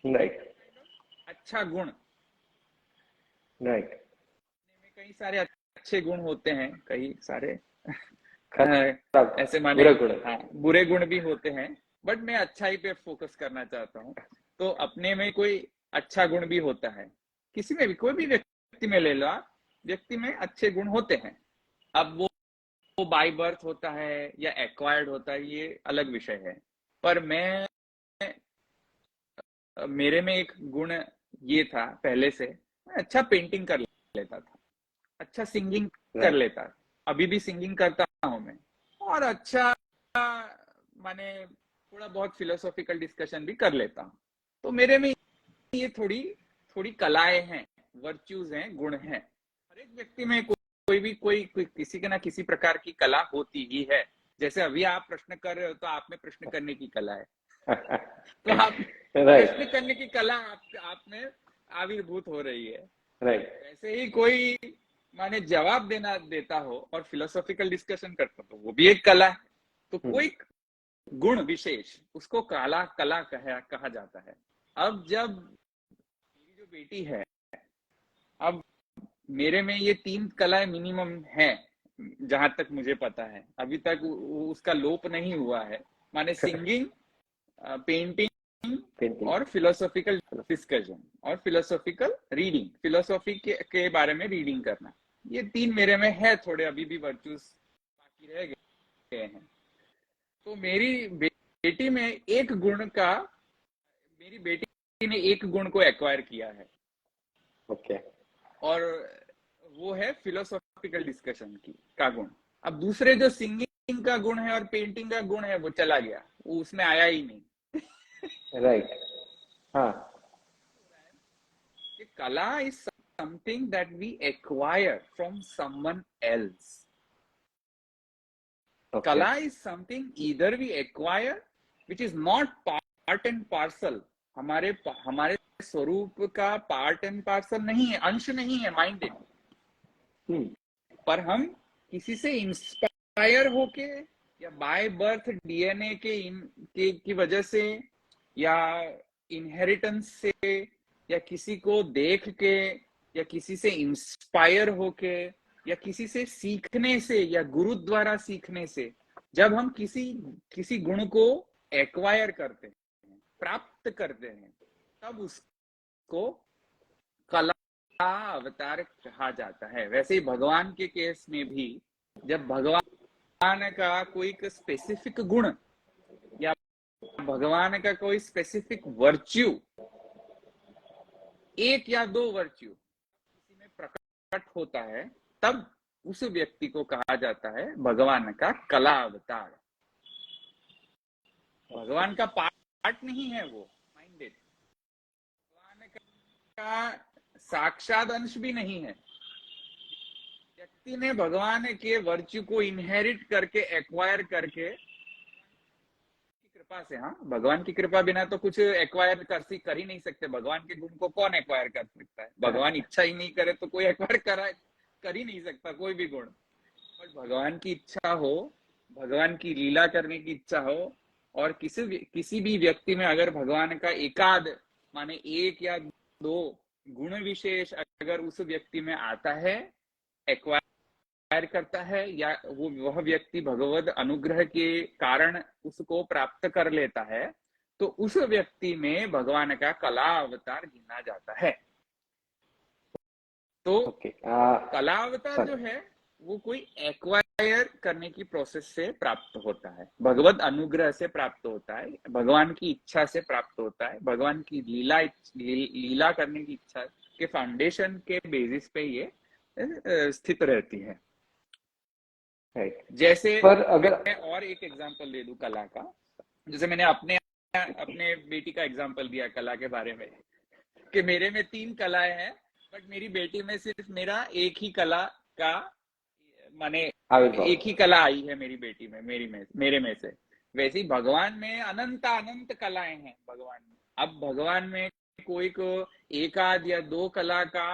B: right,
A: अच्छा गुण,
B: राइट।
A: में कई सारे अच्छे गुण होते हैं, कई सारे ऐसे माने बुरे गुण भी होते हैं, बट मैं अच्छाई पे फोकस करना चाहता हूँ। तो अपने में कोई अच्छा गुण भी होता है, किसी में भी, कोई भी व्यक्ति में ले लो आप, व्यक्ति में अच्छे गुण होते हैं। अब वो बाय बर्थ होता है या एक्वायर्ड होता है ये अलग विषय है, पर मेरे में एक गुण ये था पहले से, मैं अच्छा पेंटिंग कर लेता था, अच्छा सिंगिंग कर लेता, अभी भी सिंगिंग करता हूं मैं, और अच्छा माने थोड़ा बहुत फिलोसॉफिकल डिस्कशन भी कर लेता हूं। तो मेरे में ये थोड़ी कलाएं हैं, वर्च्यूज हैं, गुण हैं। हर एक व्यक्ति में कोई किसी के ना किसी प्रकार की कला होती ही है। जैसे अभी आप प्रश्न कर रहे हो तो आप में प्रश्न करने की कला है, तो आप प्रश्न करने की कला आप में आविर्भूत हो रही है। वैसे ही कोई माने जवाब देता हो और फिलोसॉफिकल डिस्कशन करता हो तो वो भी एक कला है। तो कोई गुण विशेष उसको कला कहा जाता है। अब जब मेरी जो बेटी है, अब मेरे में ये 3 कलाएं मिनिमम है जहां तक मुझे पता है, अभी तक उसका लोप नहीं हुआ है। माने सिंगिंग, पेंटिंग और फिलोसॉफिकल डिस्कशन और फिलोसॉफिकल रीडिंग, फिलोसॉफी के बारे में रीडिंग करना, ये 3 मेरे में है। थोड़े अभी भी वर्चूज बाकी रह गए हैं। तो मेरी बेटी में मेरी बेटी ने एक गुण को एक्वायर किया है। और वो है फिलोसॉफिकल डिस्कशन का गुण। अब दूसरे जो सिंगिंग का गुण है और पेंटिंग का गुण है वो चला गया, वो उसमें आया ही नहीं।
B: हाँ।
A: Kala is something that we acquire from someone else. Kala is something either we acquire which is not part and parcel, हमारे स्वरूप का पार्ट एंड पार्सल नहीं है, अंश नहीं है माइंडेड, पर हम किसी से इंस्पायर होके या बाय बर्थ डीएनए की वजह से या इनहेरिटेंस से या किसी को देख के या किसी से इंस्पायर होके या किसी से सीखने से या गुरु द्वारा सीखने से, जब हम किसी गुण को एक्वायर करते हैं, प्राप्त करते हैं, तब उसको कला अवतार कहा जाता है। वैसे ही भगवान के केस में भी जब भगवान का कोई स्पेसिफिक गुण या भगवान का कोई स्पेसिफिक वर्च्यू, 1 या 2 वर्च्यू किसी में प्रकट होता है, तब उस व्यक्ति को कहा जाता है भगवान का कला अवतार। भगवान का पार्ट नहीं है वो माइंडेड, भगवान का साक्षात अंश भी नहीं है। व्यक्ति ने भगवान के वर्च्यू को इनहेरिट करके एक्वायर करके कृपा से, हाँ, भगवान की कृपा बिना तो कुछ एक्वायर कर ही नहीं सकते। भगवान के गुण को कौन एक्वायर कर सकता है? भगवान इच्छा ही नहीं करे तो कोई एक्वायर कर ही नहीं सकता कोई भी गुण। और भगवान की इच्छा हो, भगवान की लीला करने की इच्छा हो, और किसी भी व्यक्ति में अगर भगवान का एकाध माने 1 या 2 गुण विशेष अगर उस व्यक्ति में आता है, एक्वायर करता है, या वह व्यक्ति भगवद अनुग्रह के कारण उसको प्राप्त कर लेता है, तो उस व्यक्ति में भगवान का कला अवतार गिना जाता है। तो कला अवतार जो है वो कोई एक्वायर करने की प्रोसेस से प्राप्त होता है, भगवद अनुग्रह से प्राप्त होता है, भगवान की इच्छा से प्राप्त होता है, भगवान की लीला करने की इच्छा के फाउंडेशन के बेसिस पे ये स्थित रहती है। जैसे पर अगर मैं और एक एग्जांपल दे दूं कला का, जैसे मैंने अपने बेटी का एग्जांपल दिया कला के बारे में कि मेरे में 3 कलाएं हैं, बट मेरी बेटी में सिर्फ मेरा एक ही कला का माने एक ही कला आई है मेरी बेटी में, मेरे में से। वैसे ही भगवान में अनंत कलाएं हैं भगवान में। अब भगवान में कोई को 1 आध या 2 कला का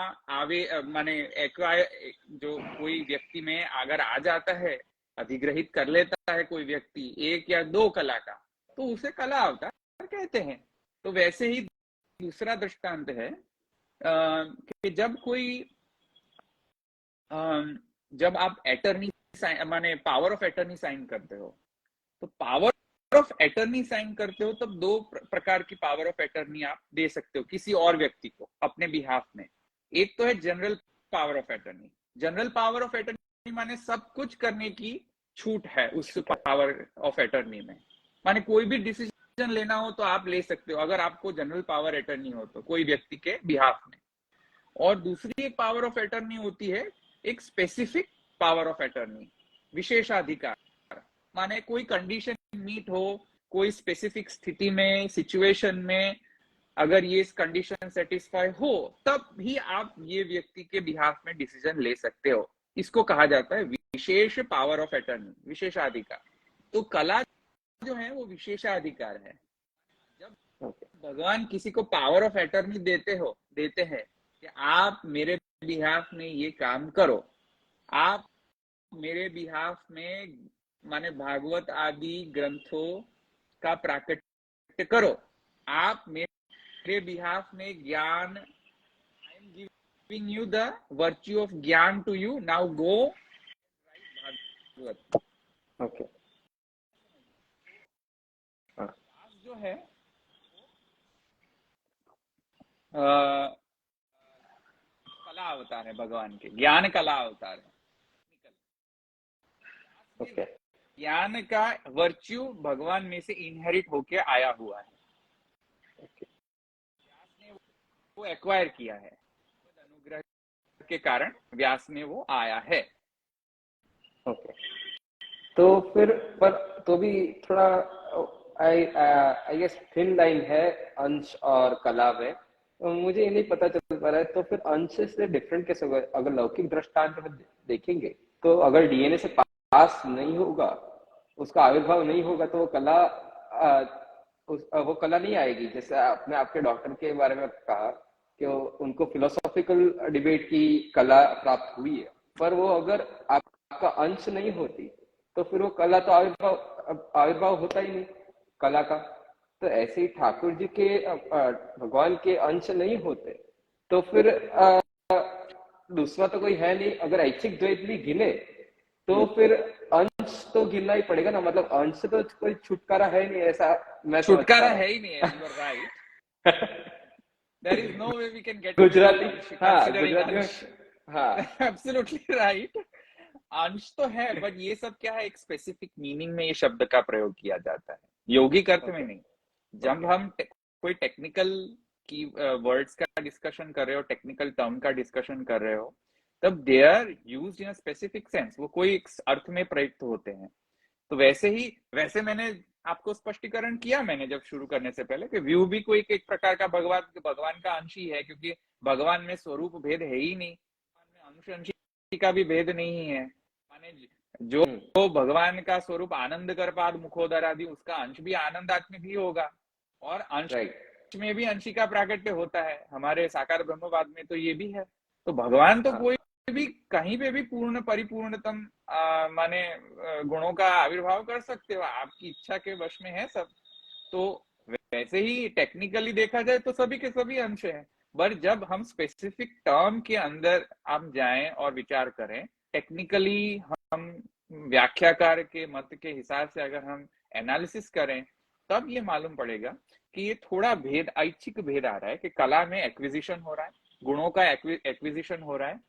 A: माने जो कोई व्यक्ति में अगर आ जाता है, अधिग्रहित कर लेता है कोई व्यक्ति 1 या 2 कला का, तो उसे कला अवतार कहते हैं। तो वैसे ही दूसरा दृष्टांत है कि जब आप एटर्नी माने पावर ऑफ एटर्नी साइन करते हो, तो पावर ऑफ एटर्नी साइन करते हो तब 2 प्रकार की पावर ऑफ एटर्नी आप दे सकते हो किसी और व्यक्ति को अपने बिहाफ में। एक तो है general power of attorney. General power of attorney माने सब कुछ करने की छूट है उस पावर ऑफ एटर्नी में, माने कोई भी डिसीजन लेना हो तो आप ले सकते हो अगर आपको जनरल पावर एटर्नी हो तो कोई व्यक्ति के बिहाफ में। और दूसरी एक पावर ऑफ एटर्नी होती है एक स्पेसिफिक पावर ऑफ एटर्नी, विशेषाधिकार, माने कोई कंडीशन मीट हो, कोई स्पेसिफिक स्थिति में, सिचुएशन में अगर ये कंडीशन सेटिस्फाई हो, तब भी आप ये व्यक्ति के बिहाफ में डिसीजन ले सकते हो। इसको कहा जाता है विशेष पावर ऑफ अटर्नी, विशेषाधिकार। तो कला जो है वो विशेषाधिकार है। जब भगवान किसी को पावर ऑफ अटर्नी देते हैं कि आप मेरे बिहाफ में ये काम करो, आप मेरे बिहाफ में माने भागवत आदि ग्रंथों का प्राकट्य करो, आप मेरे बिहाफ में ज्ञान, I am giving you the virtue of gyan to you, now go Bhagavat.
B: Okay.
A: जो है कला अवतार है भगवान के, ज्ञान कला अवतार है।
B: ओके।
A: ज्ञान का वर्च्यू भगवान में से इनहेरिट होके आया हुआ है। व्यास ने वो एक्वायर किया है, अनुग्रह के कारण व्यास में वो आया है।
B: ओके। तो फिर पर तो भी थोड़ा आई गेस थिन लाइन है अंश और कला में। मुझे ये नहीं पता चल पा रहा है, तो फिर अंश से डिफरेंट कैसे होगा? अगर लौकिक दृष्टांत में देखेंगे तो अगर डीएनए से पास नहीं होगा, उसका आविर्भाव नहीं होगा, तो वो कला वो कला नहीं आएगी। जैसे आपने आपके डॉक्टर के बारे में कहा कि उनको फिलोसॉफिकल डिबेट की कला प्राप्त हुई है, पर वो अगर आपका अंश नहीं होती तो फिर वो कला तो आविर्भाव होता ही नहीं कला का। तो ऐसे ही ठाकुर जी के भगवान के अंश नहीं होते तो फिर दूसरा तो कोई है नहीं। अगर ऐच्छिक द्वैत भी गिने तो फिर अंश तो गिनना ही पड़ेगा ना, मतलब अंश से तो कोई छुटकारा है नहीं, ऐसा मैं
A: छुटकारा है ही नहीं है। You are right. There is no way we can get
B: Gujarati, हाँ
A: गुजराती
B: में, हाँ
A: एब्सोल्युटली राइट। अंश तो है, बट ये सब क्या है, एक स्पेसिफिक मीनिंग में ये शब्द का प्रयोग किया जाता है, यौगिक अर्थ में नहीं। जब हम कोई टेक्निकल की वर्ड्स का डिस्कशन कर रहे हो, टेक्निकल टर्म का डिस्कशन कर रहे हो, तब they are used in a specific sense, वो कोई एक अर्थ में प्रयुक्त होते हैं। तो वैसे मैंने आपको स्पष्टीकरण किया मैंने जब शुरू करने से पहले कि व्यू भी कोई एक प्रकार का भगवान का अंश ही है, क्योंकि भगवान में स्वरूप भेद है ही नहीं, अंश अंशी का भी भेद नहीं है। माने जो भगवान का स्वरूप आनंद कर पाद मुखोदर आदि, उसका अंश भी आनंदात्मक ही होगा, और अंश में भी अंशी का प्राकट्य होता है। हमारे साकार ब्रह्मवाद में तो ये भी है। तो भगवान तो कोई भी कहीं पे भी पूर्ण परिपूर्णतम माने गुणों का आविर्भाव कर सकते हो, आपकी इच्छा के वश में है सब। तो वैसे ही टेक्निकली देखा जाए तो सभी के सभी अंश हैं, पर जब हम स्पेसिफिक टर्म के अंदर हम जाएं और विचार करें, टेक्निकली हम व्याख्याकार के मत के हिसाब से अगर हम एनालिसिस करें, तब ये मालूम पड़ेगा कि ये थोड़ा भेद, ऐच्छिक भेद आ रहा है कि कला में एक्विजिशन हो रहा है, गुणों का एक्विजिशन हो रहा है,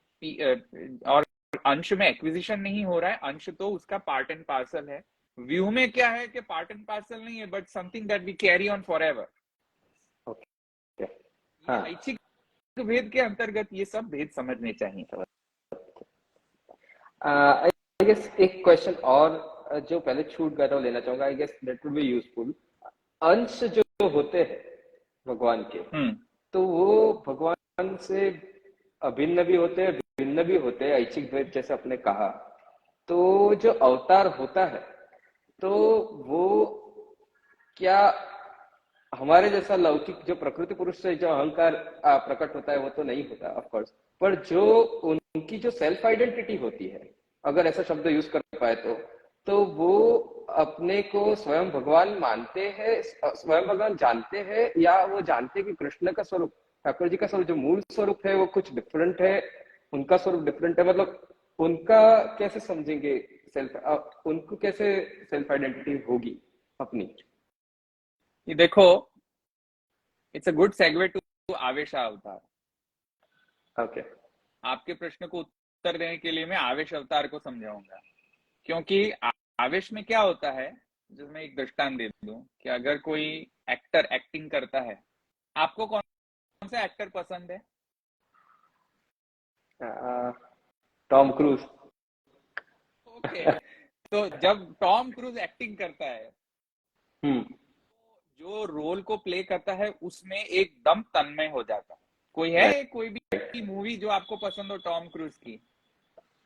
A: और अंश में एक्विजिशन नहीं हो रहा है। अंश तो उसका पार्ट एंड पार्सल है। व्यू में क्या है कि पार्ट एंड पार्सल नहीं है, but something that we carry on forever. ऐच्छिक भेद के अंतर्गत ये सब भेद समझने चाहिए।
B: आई गेस एक क्वेश्चन और जो पहले छूट गया था लेना चाहूंगा, I guess that would be useful. अंश जो होते हैं भगवान के, तो वो भगवान से अभिन्न भी होते हैं, भिन्न भी होते हैं, ऐच्छिक द्वैत जैसे आपने कहा। तो जो अवतार होता है तो वो क्या हमारे जैसा लौकिक जो प्रकृति पुरुष से जो अहंकार प्रकट होता है वो तो नहीं होता ऑफ कोर्स, पर जो उनकी जो सेल्फ आइडेंटिटी होती है, अगर ऐसा शब्द यूज कर पाए तो वो अपने को स्वयं भगवान मानते हैं, स्वयं भगवान जानते हैं, या वो जानते कि कृष्ण का स्वरूप, ठाकुर जी का स्वरूप जो मूल स्वरूप है वो कुछ डिफरेंट है, उनका स्वरूप डिफरेंट है। मतलब उनका कैसे समझेंगे उनको कैसे सेल्फ आइडेंटिटी होगी अपनी?
A: ये देखो, it's a good segue to avesha avatar.
B: Okay.
A: आपके प्रश्न को उत्तर देने के लिए मैं आवेश अवतार को समझाऊंगा, क्योंकि आवेश में क्या होता है, जो मैं एक दृष्टांत दे दूं कि अगर कोई एक्टर एक्टिंग करता है, आपको कौन सा एक्टर पसंद है?
B: Tom cruise.
A: ओके। तो जब टॉम क्रूज एक्टिंग करता है, जो रोल को प्ले करता है उसमें एकदम तन्मय हो जाता है। कोई है कोई भी मूवी जो आपको पसंद हो टॉम क्रूज की?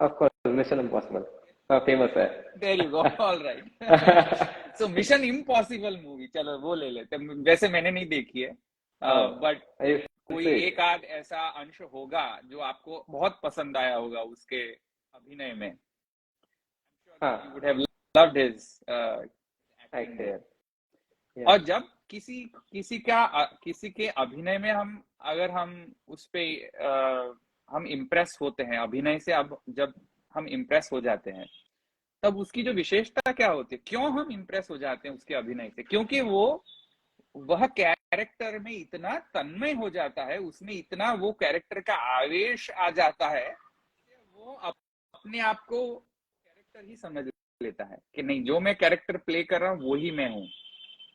B: Of course impossible, mission impossible famous है।
A: There you go, all right. So mission impossible movie, चलो वो ले लेते हैं। वैसे मैंने नहीं देखी है, बट कोई एक आध ऐसा अंश होगा जो आपको बहुत पसंद आया होगा उसके अभिनय में। You would have loved his acting there. और जब किसी के अभिनय में अगर हम उस पे हम इम्प्रेस होते हैं अभिनय से, अब जब हम इम्प्रेस हो जाते हैं तब उसकी जो विशेषता क्या होती है, क्यों हम इम्प्रेस हो जाते हैं उसके अभिनय से? क्योंकि वह कैरेक्टर में इतना तन्मय हो जाता है, उसमें इतना वो कैरेक्टर का आवेश आ जाता है, वो अपने आप को कैरेक्टर ही समझ लेता है कि नहीं, जो मैं कैरेक्टर प्ले कर रहा हूँ वो ही मैं हूँ।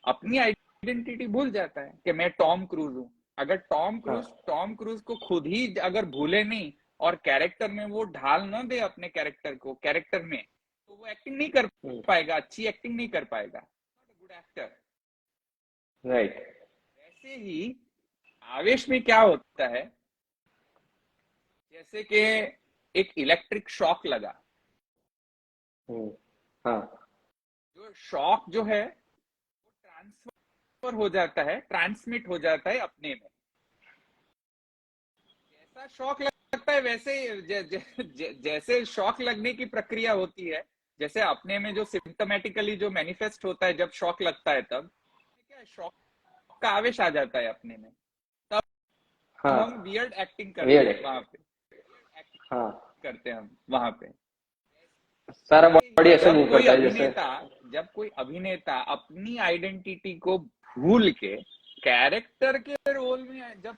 A: अपनी आइडेंटिटी भूल जाता है कि मैं टॉम क्रूज हूँ। अगर टॉम क्रूज को खुद ही अगर भूले नहीं और कैरेक्टर में वो ढाल न दे अपने कैरेक्टर को कैरेक्टर में, तो वो एक्टिंग नहीं कर पाएगा, अच्छी एक्टिंग नहीं कर पाएगा, not a good actor,
B: right.
A: वैसे ही आवेश में क्या होता है, जैसे कि एक इलेक्ट्रिक शॉक लगा, जो शॉक जो है वो ट्रांसफर हो जाता है, ट्रांसमिट हो जाता है अपने में। जैसा शॉक लगता है वैसे जैसे शॉक लगने की प्रक्रिया होती है, जैसे अपने में जो सिम्टोमेटिकली जो मैनिफेस्ट होता है जब शॉक लगता है, तब क्या शॉक का आवेश आ जाता है अपने में, तब हम वियर्ड एक्टिंग करते हैं वहां पे, करते हैं हम वहां पे, सारा बॉडी ऐसे मूव करता है जैसे। जब कोई अभिनेता अपनी आइडेंटिटी को भूल के कैरेक्टर के रोल में जब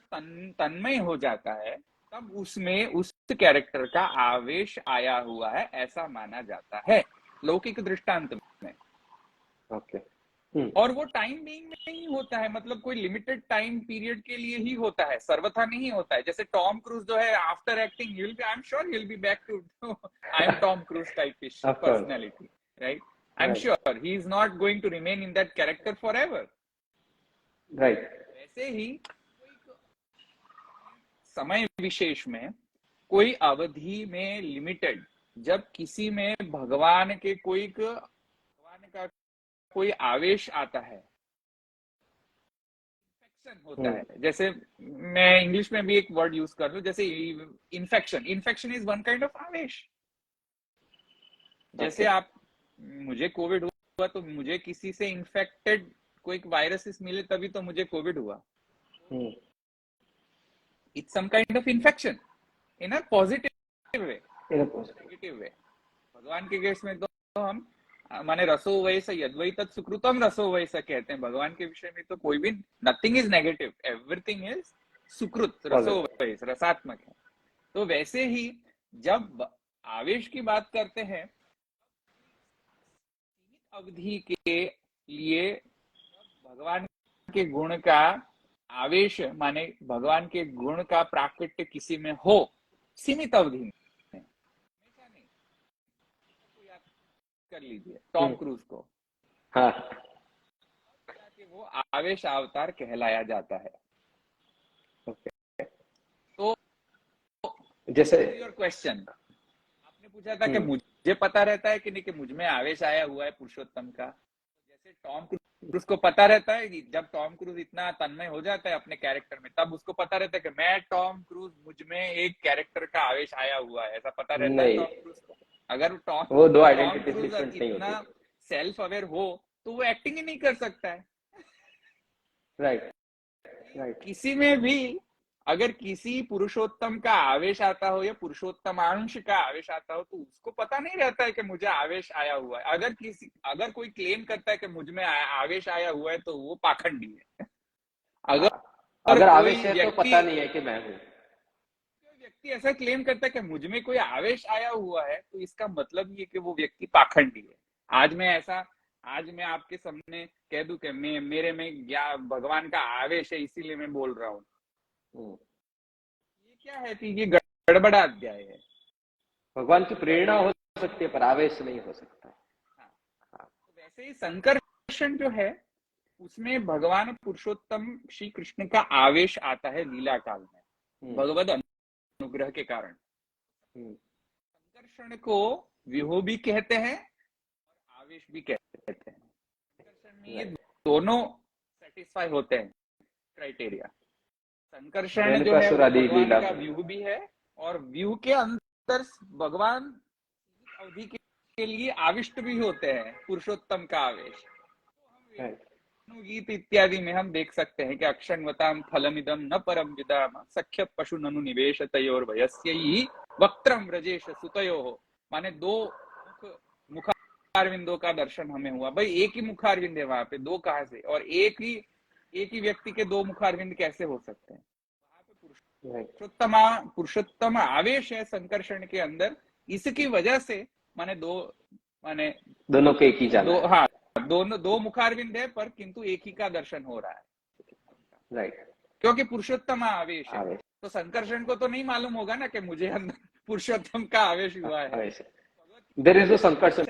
A: तन्मय हो जाता है, तब उसमें उस कैरेक्टर का आवेश आया हुआ है ऐसा माना जाता है लौकिक दृष्टांत में। ओके। और वो टाइम बीइंग में ही होता है, मतलब कोई लिमिटेड टाइम पीरियड के लिए ही होता है, सर्वथा नहीं होता है। जैसे टॉम क्रूज जो है, after acting I am sure he will be back to I am Tom Cruise typish personality, right? I am sure he is not going to remain in that character forever, right? वैसे ही समय विशेष में, कोई अवधि में limited, जब किसी में भगवान का कोई आवेश आता है, इन्फेक्शन होता है। जैसे मैं इंग्लिश में भी एक वर्ड यूज कर लूं, जैसे infection is one kind of आवेश। जैसे आप, मुझे कोविड हुआ तो मुझे किसी से इन्फेक्टेड कोई वायरस मिले तभी तो मुझे कोविड हुआ। It's some kind of infection in a positive way, negative way. भगवान के केस में तो हम माने रसो वैसा यद्वैत सुकृतम रसो वैसा कहते हैं। भगवान के विषय में तो कोई भी, nothing is negative, everything is sukrit, रसो वैस, रसात्मक है। तो वैसे ही जब आवेश की बात करते हैं, अवधि के लिए भगवान के गुण का आवेश, माने भगवान के गुण का प्राकट्य किसी में हो, सीमित अवधि में, हमेशा नहीं। कर लीजिए टॉम क्रूज को, हाँ, कि वो आवेश अवतार कहलाया जाता है। ओके। तो जैसे योर क्वेश्चन, आपने पूछा था कि मुझे पता रहता है कि नहीं कि मुझ में आवेश आया हुआ है पुरुषोत्तम का। जैसे टॉम क्रूज को पता रहता है कि जब टॉम क्रूज इतना तन्मय हो जाता है अपने कैरेक्टर में, तब उसको पता रहता है कि मैं टॉम क्रूज, मुझ में एक कैरेक्टर का आवेश आया हुआ है, ऐसा पता रहता है टॉम क्रूज को। अगर वो दो आइडेंटिटी डिफरेंट नहीं होती, इतना सेल्फ अवेयर हो तो वो एक्टिंग ही नहीं कर सकता है, राइट? किसी में भी अगर किसी पुरुषोत्तम का आवेश आता हो या पुरुषोत्तमांश का आवेश आता हो, तो उसको पता नहीं रहता है कि मुझे आवेश आया हुआ है। अगर कोई क्लेम करता है कि मुझ में आवेश आया हुआ है, तो वो पाखंडी है। अगर आवेश है तो पता नहीं है कि मैं हूं। व्यक्ति ऐसा क्लेम करता है कि मुझ में कोई आवेश आया हुआ है, तो इसका मतलब ये कि वो व्यक्ति पाखंडी है। आज मैं आपके सामने कह दूं कि मेरे में भगवान का आवेश है, इसीलिए मैं बोल रहा हूँ, ये क्या है कि ये गड़बड़ा अध्याय है। भगवान की प्रेरणा हो सकती है पर आवेश नहीं हो सकता। हाँ। तो वैसे ही संकर्षण जो है, उसमें भगवान पुरुषोत्तम श्री कृष्ण का आवेश आता है लीला काल में, भगवद अनुग्रह के कारण। संकर्षण को व्यूह भी कहते हैं और आवेश भी कहते हैं। संकर्षण में ये दोनों सेटिस्फाई होते हैं क्राइटेरिया। संकर्षण जो है वो भगवान का व्यूह भी है और व्यूह के अंदर भगवान अवधि के लिए आविष्ट भी होते हैं, पुरुषोत्तम का आवेश। तो गीत इत्यादि में हम देख सकते हैं कि अक्षण्वताम फलमिदम न परम विदाम सख्य पशु ननु निवेश तयोर वयस्यैहि वक्त्रम व्रजेश सुतयोः। माने दो मुखारविंदों का दर्शन हमें हुआ। भाई एक ही मुखारविंद है वहां पे, दो कहां से? और एक ही व्यक्ति के दो मुखारविंद कैसे हो सकते हैं? वहां पे पुरुषोत्तम आवेश है संकर्षण के अंदर। इसकी वजह से माने दोनों के एक ही जाना है। हाँ, दोनों दो मुखारविंद है पर किंतु एक ही का दर्शन हो रहा है, राइट, क्योंकि पुरुषोत्तम आवेश है। तो संकर्षण को तो नहीं मालूम होगा ना कि मुझे अंदर पुरुषोत्तम का आवेश हुआ है।
B: देयर इज नो संकर्षण,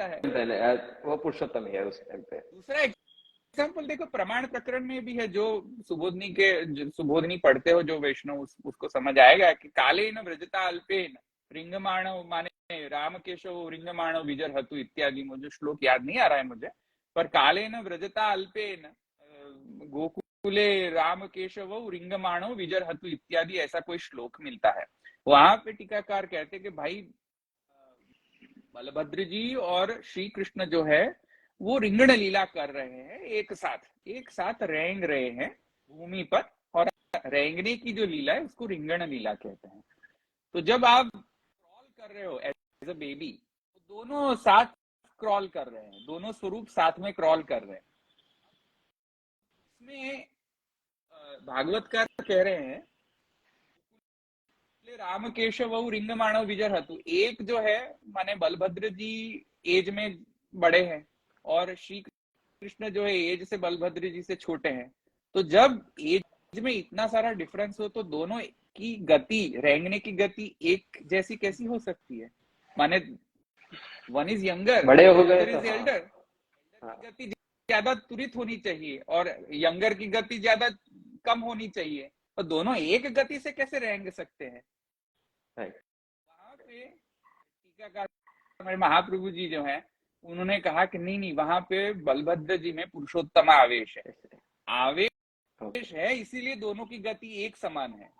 B: वो पुरुषोत्तम ही है उस टाइम पे।
A: दूसरा एग्जाम्पल देखो, प्रमाण प्रकरण में भी है, जो सुबोधनी पढ़ते हो जो वैष्णव, उसको समझ आएगा कि कालेन व्रजता अल्पेन रिंगमाणव, माने राम केशव रिंगमाणव विजर हतु इत्यादि। मुझे श्लोक याद नहीं आ रहा है मुझे, पर कालेन व्रजता अल्पेन गोकुले राम केशव रिंगमाणव विजर हतु इत्यादि ऐसा कोई श्लोक मिलता है। वहां पे टीकाकार कहते कि भाई बलभद्र जी और श्री कृष्ण जो है वो रिंगण लीला कर रहे हैं, एक साथ रेंग रहे हैं भूमि पर, और रेंगने की जो लीला है उसको रिंगण लीला कहते हैं। तो जब आप क्रॉल कर रहे हो एज अ बेबी, तो दोनों साथ क्रॉल कर रहे हैं, दोनों स्वरूप साथ में क्रॉल कर रहे हैं। इसमें भागवतकार कह रहे हैं राम केशव रिंगमाणव विजर हतु। एक जो है माने बलभद्र जी एज में बड़े हैं और श्री कृष्ण जो है एज से बलभद्र जी से छोटे हैं। तो जब एज में इतना सारा डिफरेंस हो तो दोनों की गति, रेंगने की गति एक जैसी कैसी हो सकती है? माने वन इज यंगर,
B: बड़े हो गए तो
A: एल्डर की गति ज्यादा त्वरित होनी चाहिए और यंगर की गति ज्यादा कम होनी चाहिए, तो दोनों एक गति से कैसे रेंग सकते हैं? वहां पे टीकाकार महाप्रभु जी जो है उन्होंने कहा कि नहीं, वहां पे बलभद्र जी में पुरुषोत्तम आवेश है, आवेश है, इसीलिए दोनों की गति एक समान है। तो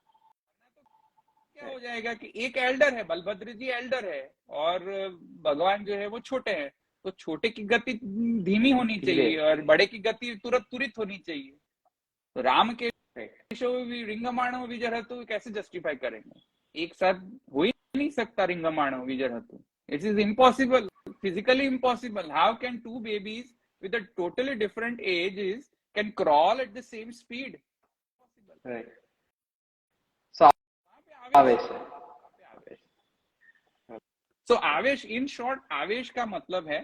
A: क्या हो जाएगा कि एक एल्डर है, बलभद्र जी एल्डर है और भगवान जो है वो छोटे हैं, तो छोटे की गति धीमी होनी चाहिए और बड़े की गति तुरंत होनी चाहिए। तो राम के रिंगमाणव विजर हेतु कैसे जस्टिफाई करेंगे? एक साथ हो ही नहीं सकता रिंगमाणव विजर हेतु। It is impossible, physically impossible. How can two babies with a totally different ages can crawl at the same speed?
B: Right. So
A: आवेश, in short, आवेश का मतलब है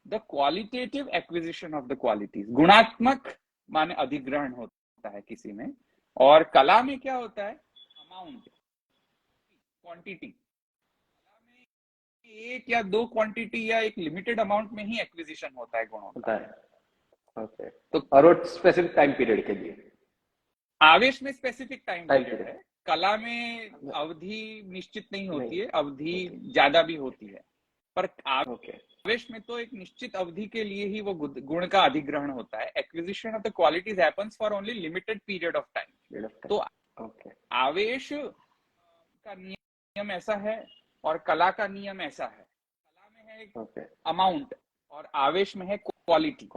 A: the qualitative acquisition of the qualities. गुणात्मक माने अधिग्रहण होता है किसी में, और कला में क्या होता है? Amount, quantity. एक या दो क्वांटिटी या एक लिमिटेड अमाउंट में ही एक्विजिशन होता है गुणों का।
B: ओके, तो और स्पेसिफिक टाइम पीरियड के लिए।
A: आवेश में स्पेसिफिक टाइम पीरियड है, कला में अवधि निश्चित नहीं होती है, अवधि ज्यादा भी होती है, पर आवेश में तो एक निश्चित अवधि के लिए ही वो गुण का अधिग्रहण होता है। Acquisition of the qualities happens for only limited period of time. तो आवेश का नियम ऐसा है और कला का नियम ऐसा है। कला में है अमाउंट और आवेश में है क्वालिटी।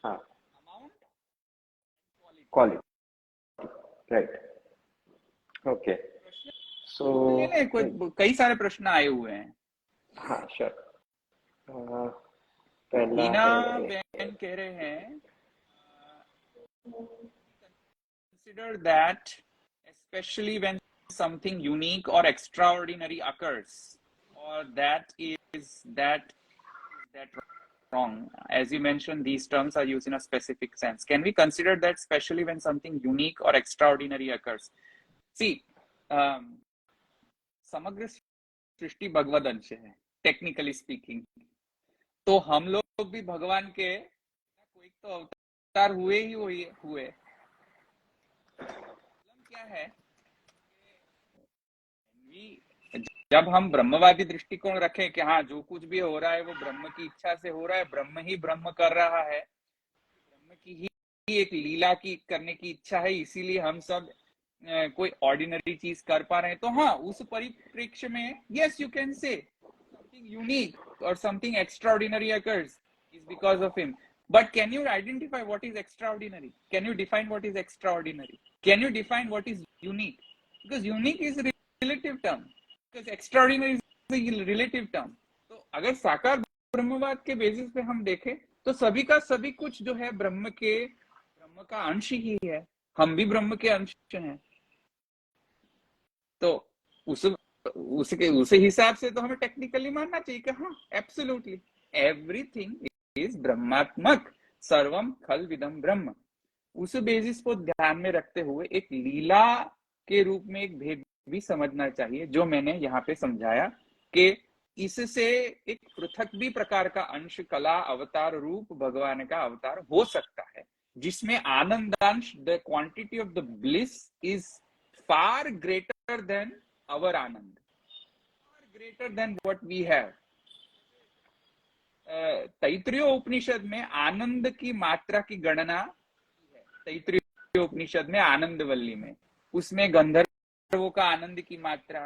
B: हाँ,
A: अमाउंट,
B: क्वालिटी, राइट। ओके, सो
A: कई सारे प्रश्न आए हुए हैं।
B: हाँ, श्योर।
A: हीना बहन कह रहे हैं consider that especially when something unique or extraordinary occurs, or that wrong? As you mentioned, these terms are used in a specific sense. Can we consider that especially when something unique or extraordinary occurs? See, समग्र सृष्टि भगवद अंश है, technically speaking. तो हम लोग भी भगवान के कोई तो अवतार हुए ही हुए। क्या है, we जब हम ब्रह्मवादी दृष्टिकोण रखें कि हाँ जो कुछ भी हो रहा है वो ब्रह्म की इच्छा से हो रहा है, ब्रह्म ही ब्रह्म कर रहा है, ब्रह्म की ही एक लीला की करने की इच्छा है, इसीलिए हम सब कोई ऑर्डिनरी चीज कर पा रहे हैं, तो हाँ उस परिप्रेक्ष्य में yes you can say something unique और something extraordinary occurs is because of him. But can you identify what is extraordinary? Can you define what is extraordinary? Can you define what is unique? Because unique is a relative term. Because extraordinary is a relative term. तो अगर साकार ब्रह्मवाद के basis पे हम देखें तो सभी का सभी कुछ जो है ब्रह्म का अंश ही है. हम भी ब्रह्म के अंश हैं. तो उस हिसाब से तो हमें टेक्निकली मानना चाहिए कि हाँ एब्सोल्युटली एवरीथिंग इज ब्रह्मात्मक, सर्वम खल विदम ब्रह्म. उस बेसिस को ध्यान में रखते हुए एक लीला के रूप में एक भेद भी समझना चाहिए, जो मैंने यहाँ पे समझाया कि इससे एक पृथक भी प्रकार का अंश कला अवतार रूप भगवान का अवतार हो सकता है, जिसमें आनंदांश the quantity of the bliss is far greater than our anand, far greater than what we have. Taittiriya Upanishad में आनंद की मात्रा की गणना है. तैत्रीय उपनिषद में आनंदवल्ली में, उसमें गंधर्वों का आनंद की मात्रा,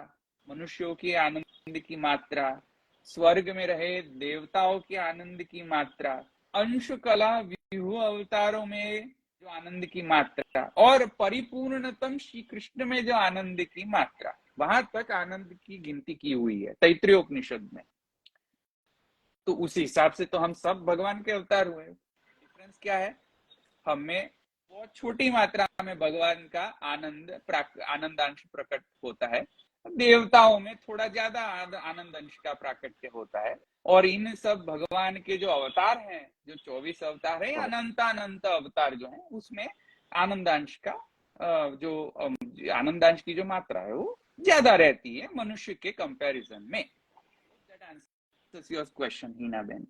A: मनुष्यों की आनंद की मात्रा, स्वर्ग में रहे देवताओं के आनंद की मात्रा, अंश कला विभु अवतारों में जो आनंद की मात्रा, और परिपूर्णतम श्री कृष्ण में जो आनंद की मात्रा, वहां तक आनंद की गिनती की हुई है तैत्रीय उपनिषद में. तो उस हिसाब से तो हम सब भगवान के अवतार हुए. डिफरेंस क्या है? हमें बहुत छोटी मात्रा में भगवान का आनंदांश प्रकट होता है, देवताओं में थोड़ा ज्यादा आनंद अंश का प्राकट्य होता है. और इन सब भगवान के जो अवतार हैं, जो 24 अवतार है, अनंत अवतार जो है, उसमें आनंदांश का जो आनंदांश की जो मात्रा है वो ज्यादा रहती है मनुष्य के कंपैरिजन में. That answers your question, Hina Ben.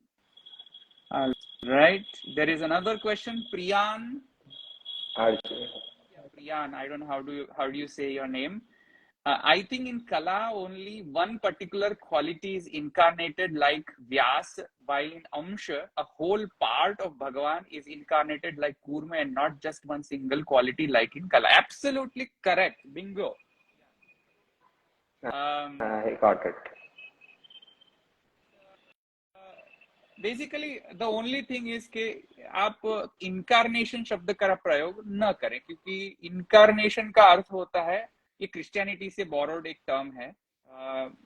A: All right, there is another question, Priyan. Priyan, I don't know how do you say your name. I think in Kala only one particular quality is incarnated like Vyas, while in Amsha a whole part of Bhagavan is incarnated like Kurma and not just one single quality like in Kala. Absolutely correct. Bingo.
B: I got it.
A: Basically the only thing is कि आप incarnation शब्द का प्रयोग न करें, क्योंकि incarnation का अर्थ होता है, ये क्रिश्चियनिटी से बोरोड एक टर्म है.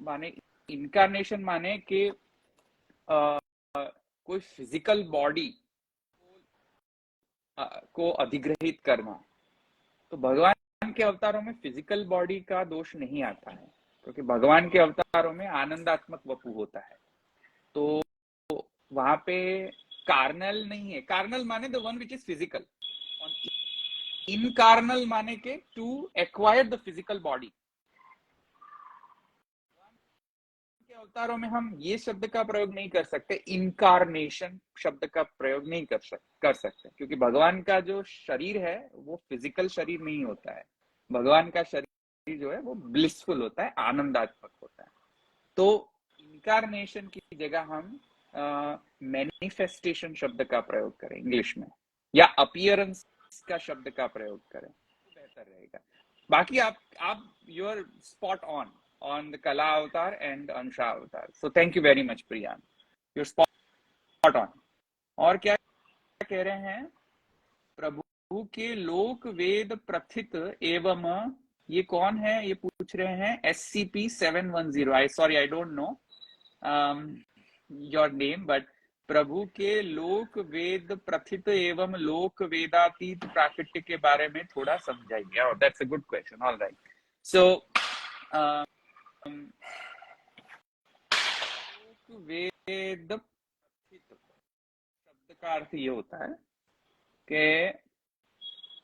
A: माने इनकारनेशन माने कि कोई फिजिकल बॉडी को अधिग्रहित करना. तो भगवान के अवतारों में फिजिकल बॉडी का दोष नहीं आता है, क्योंकि भगवान के अवतारों में आनंदात्मक वपु होता है. तो वहां पे कार्नल नहीं है. कार्नल माने the one which is physical, incarnal माने के to acquire the physical body. के अवतारों में हम ये शब्द का प्रयोग नहीं कर सकते, इनकारनेशन शब्द का प्रयोग नहीं कर सकते, क्योंकि भगवान का जो शरीर है वो फिजिकल शरीर नहीं होता है. भगवान का शरीर जो है वो ब्लिसफुल होता है, आनंदात्मक होता है. तो इनकारनेशन की जगह हम मैनिफेस्टेशन शब्द का प्रयोग करें इंग्लिश में, या अपीयरेंस का शब्द का प्रयोग करें तो बेहतर रहेगा. बाकी आप you are spot on the kala avatar and amsha avatar. So thank you very much Priyan, you are spot on. और क्या कह रहे हैं? प्रभु के लोक वेद प्रथित एवं, ये कौन है ये पूछ रहे हैं. SCP-710. I don't know your name, but प्रभु के लोक वेद प्रथित एवं लोक वेदातीत प्राकृत्य के बारे में थोड़ा समझाइए. Oh, that's a good question. All right. So लोक वेद प्रथित शब्द का अर्थ ये होता है कि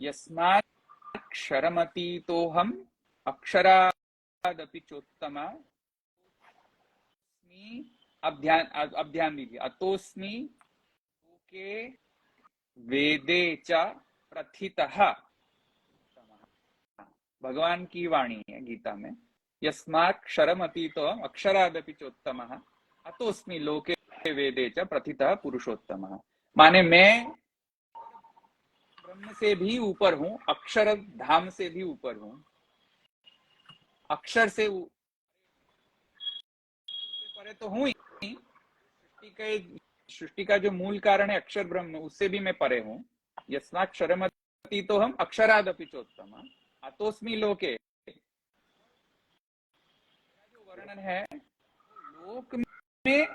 A: यस्मात् क्षरमतीतोऽहम् अक्षरादपि चोत्तमा. अब ध्यान दीजिए. अतोस्मि के वेदे च प्रथितः. भगवान की वाणी है गीता में यस्माक्षरमतीतो अक्षरादपि चोत्तमः अतोऽस्मि लोके वेदे च प्रथितः पुरुषोत्तमः। माने मैं ब्रह्म से भी ऊपर हूं, अक्षर धाम से भी ऊपर हूं, अक्षर से परे तो हूं ही, सृष्टि का जो मूल कारण है अक्षर ब्रह्म, उससे भी मैं परे हूं। यस्माक्षरमती तो हम अक्षरादपि चोत्तम अतोस्मि लोके, जो वर्णन है लोक में,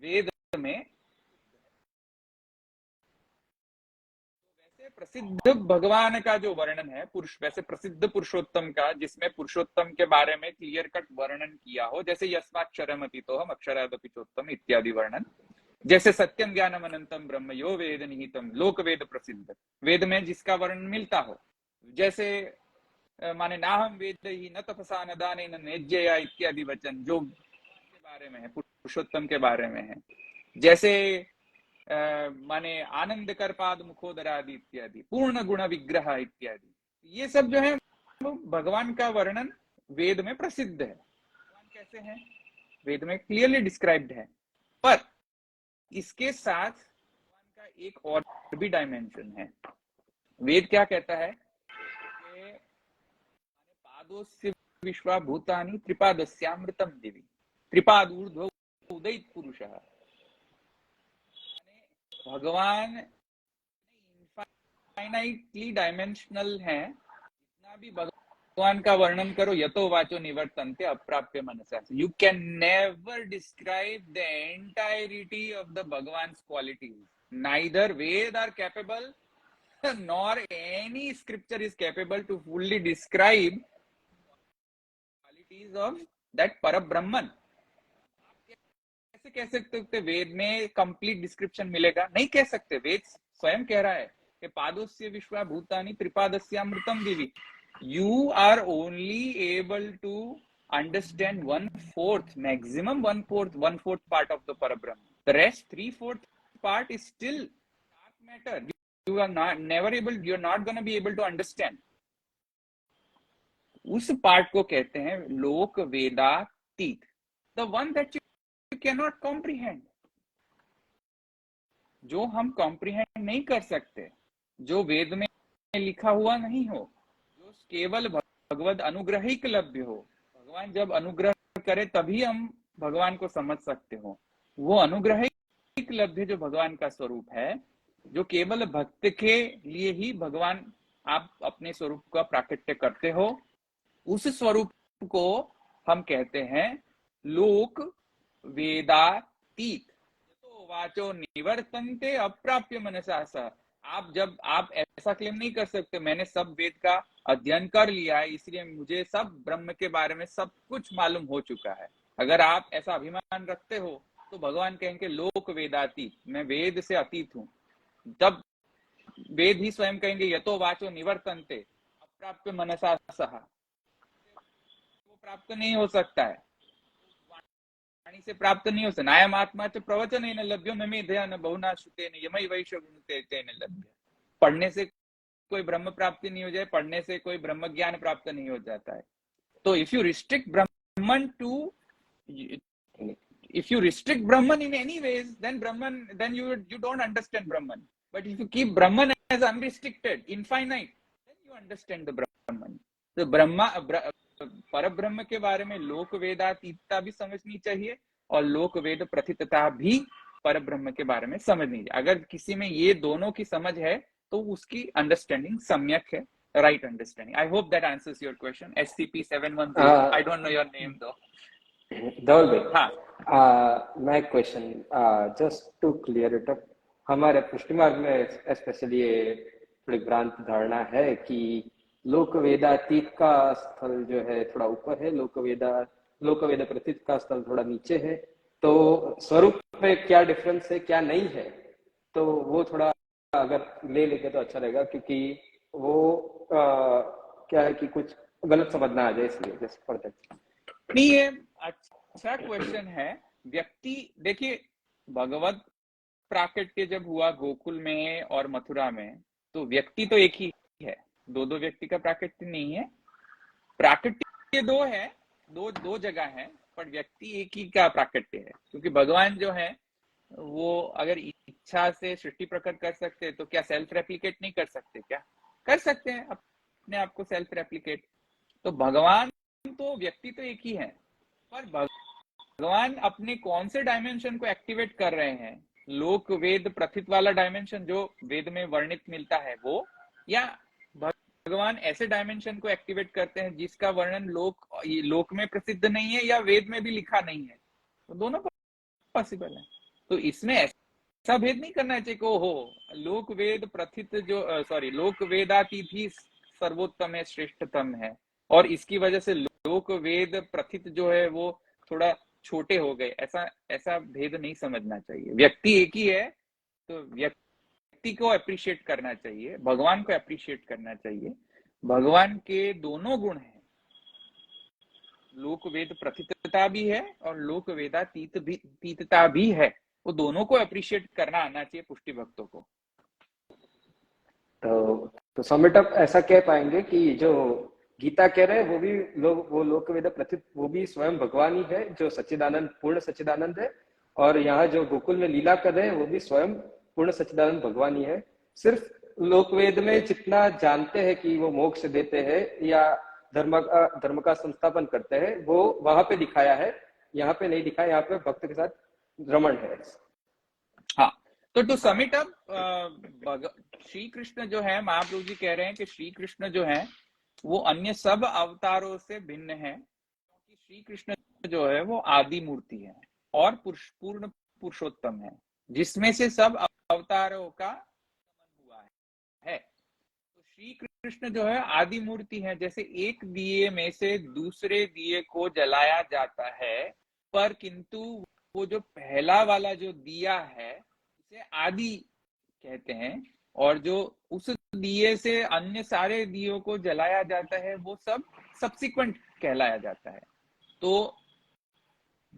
A: वेद में, वैसे प्रसिद्ध भगवान का जो वर्णन है पुरुष, वैसे प्रसिद्ध पुरुषोत्तम का, जिसमें पुरुषोत्तम के बारे में क्लियर कट वर्णन किया हो, जैसे यस्माक्षरमती तो हम अक्षरादपि चोत्तम इत्यादि वर्णन, जैसे सत्यम ज्ञानम अनंतम ब्रह्म यो वेद निहितम लोक वेद प्रसिद्ध, वेद में जिसका वर्णन मिलता हो, जैसे माने ना हम वेद ही न तपसा न दाने न नेज्यया इत्यादि वचन जो के बारे में है, पुरुषोत्तम के बारे में है, जैसे माने आनंद कर पाद मुखोदरादि इत्यादि, पूर्ण गुण विग्रह इत्यादि, ये सब जो है भगवान का वर्णन वेद में प्रसिद्ध है। भगवान कैसे हैं वेद में क्लियरली डिस्क्राइब्ड है, पर इसके साथ भगवान का एक और भी डायमेंशन है। वेद क्या कहता है कि पादोस्य विश्वा भूतानि त्रिपादस्यामृतम दिवि, त्रिपाद ऊर्ध्व उदयित पुरुषः। भगवान इनफाइनाइटली डायमेंशनल है, जितना भी भगवान का वर्णन करो यतो वाचो निवर्तन्ते अप्राप्य मनसा, you can never describe the entirety of the Bhagwan's qualities, neither Veda are capable nor any scripture is capable to fully describe qualities of that Parabrahman. कैसे कह सकते वेद में कंप्लीट डिस्क्रिप्शन मिलेगा? नहीं कह सकते। वेद स्वयं कह रहा है कि पादोस्य विश्वा भूतानि त्रिपादस्यामृतम दिवि, you are only able to understand 1/4, maximum 1/4 part of the Parabrahman. The rest 3/4 part is still dark matter. You are not going to be able to understand. उस पार्ट को कहते हैं लोक वेदातीत, the one that you cannot comprehend, जो हम comprehend नहीं कर सकते, जो वेद में लिखा हुआ नहीं हो, जो केवल भगवद अनुग्रहिक लभ्य हो। भगवान जब अनुग्रह करे तभी हम भगवान को समझ सकते हो। वो अनुग्रहिक लभ्य जो भगवान का स्वरूप है, जो केवल भक्त के लिए ही भगवान आप अपने स्वरूप का प्राकट्य करते हो, उस स्वरूप को हम कहते हैं लोक वेदातीत। तो वाचो निवर्तन्ते अप्राप्य मनसा सह। आप ऐसा क्लेम नहीं कर सकते मैंने सब वेद का अध्ययन कर लिया है इसलिए मुझे सब ब्रह्म के बारे में सब कुछ मालूम हो चुका है। अगर आप ऐसा अभिमान रखते हो तो भगवान कहेंगे लोक वेदातीत, मैं वेद से अतीत हूं। तब वेद ही स्वयं कहेंगे यतो वाचो निवर्तन्ते अप्राप्य मनसा सह, वो प्राप्त नहीं हो सकता है, वाणी से प्राप्त नहीं हो सकता। नायम आत्मा च प्रवचनेन लभ्यो न मेधया न बहुना श्रुतेन यमई वैश्य गुणते तेन लभ्य। पढ़ने से कोई ब्रह्म प्राप्ति नहीं हो जाए, पढ़ने से कोई ब्रह्म ज्ञान प्राप्त नहीं हो जाता है। तो if you restrict Brahman in any ways, then you don't understand Brahman. But if you keep Brahman as unrestricted, infinite, then you understand the Brahman. तो पर ब्रह्म के बारे में लोक वेदातीतता भी समझनी चाहिए और लोक वेद प्रथितता भी पर ब्रह्म के बारे में समझनी चाहिए। अगर किसी में ये दोनों की समझ है तो उसकी अंडरस्टैंडिंग सम्यक है, right understanding. I hope that answers your question. SCP-710. I don't know your name though.
B: धवल भाई, my question, just to clear it up, हमारे पुष्टि मार्ग में स्पेशली ये थोड़ी भ्रांत धारणा है कि लोक वेदातीत का स्थल जो है थोड़ा ऊपर है, लोक वेद प्रतीत का स्थल थोड़ा नीचे है। तो स्वरूप में क्या डिफरेंस है, क्या नहीं है, तो वो थोड़ा अगर ले लेते तो अच्छा रहेगा, क्योंकि वो क्या है कि कुछ गलत समझ ना आ जाए, इसलिए जस्ट फॉर दैट।
A: नहीं, ये अच्छा क्वेश्चन है। व्यक्ति देखिए, भगवत प्राकट्य जब हुआ गोकुल में और मथुरा में, तो व्यक्ति तो एक ही है, दो व्यक्ति का प्राकट्य नहीं है। प्राकट्य ये दो है, दो जगह है, पर व्यक्ति एक ही का प्राकट्य है। क्योंकि भगवान जो है वो अगर इच्छा से सृष्टि प्रकट कर सकते हैं तो क्या सेल्फ रेप्लिकेट नहीं कर सकते? क्या कर सकते हैं अपने आप को सेल्फ रेप्लिकेट? तो भगवान तो व्यक्ति तो एक ही है, पर भगवान अपने कौन से डायमेंशन को एक्टिवेट कर रहे हैं? लोक वेद प्रथित वाला डायमेंशन जो वेद में वर्णित मिलता है वो, या भगवान ऐसे डायमेंशन को एक्टिवेट करते हैं जिसका वर्णन लोक में प्रसिद्ध नहीं है या वेद में भी लिखा नहीं है? तो दोनों पॉसिबल है। तो इसमें ऐसा भेद नहीं करना चाहिए कि ओहो लोक वेद प्रथित जो लोक वेदातिथि सर्वोत्तम है, श्रेष्ठतम है, और इसकी वजह से लोक वेद प्रथित जो है वो थोड़ा छोटे हो गए। ऐसा भेद नहीं समझना चाहिए। व्यक्ति एक ही है, तो व्यक्ति को अप्रिशिएट करना चाहिए, भगवान को अप्रिशिएट करना चाहिए। भगवान के दोनों गुण हैं, लोक वेद प्रथितता भी है और लोक वेदातीतता भी है। वो दोनों को अप्रिशिएट करना आना चाहिए पुष्टि भक्तों को।
B: तो समिट अप ऐसा कह पाएंगे कि जो गीता कह रहे हैं वो भी वो लोक वेद प्रथित वो भी स्वयं भगवान ही है, जो सच्चिदानंद पूर्ण सच्चिदानंद है, और यहाँ जो गोकुल में लीला कर रहे हैं वो भी स्वयं पूर्ण सच्चिदानंद भगवान ही है। सिर्फ लोक वेद में जितना जानते हैं कि वो मोक्ष देते हैं या धर्म का संस्थापन करते हैं, वो वहां पे दिखाया है, यहाँ पे नहीं दिखाया। यहाँ पे भक्त के साथ रमण है।
A: हाँ, तो to sum it up, Shri Krishna जो है, महाप्रभु जी कह रहे हैं कि श्री कृष्ण जो है वो अन्य सब अवतारों से भिन्न है, क्योंकि श्री कृष्ण जो है वो आदि मूर्ति है और पूर्ण पुरुषोत्तम है, जिसमें से सब अवतारों का हुआ है। तो श्री कृष्ण जो है आदि मूर्ति है। जैसे एक दिए में से दूसरे दिए को जलाया जाता है, पर किंतु वो जो पहला वाला जो दिया है उसे आदि कहते हैं, और जो उस दिए से अन्य सारे दियों को जलाया जाता है वो सब सब्सिक्वेंट कहलाया जाता है। तो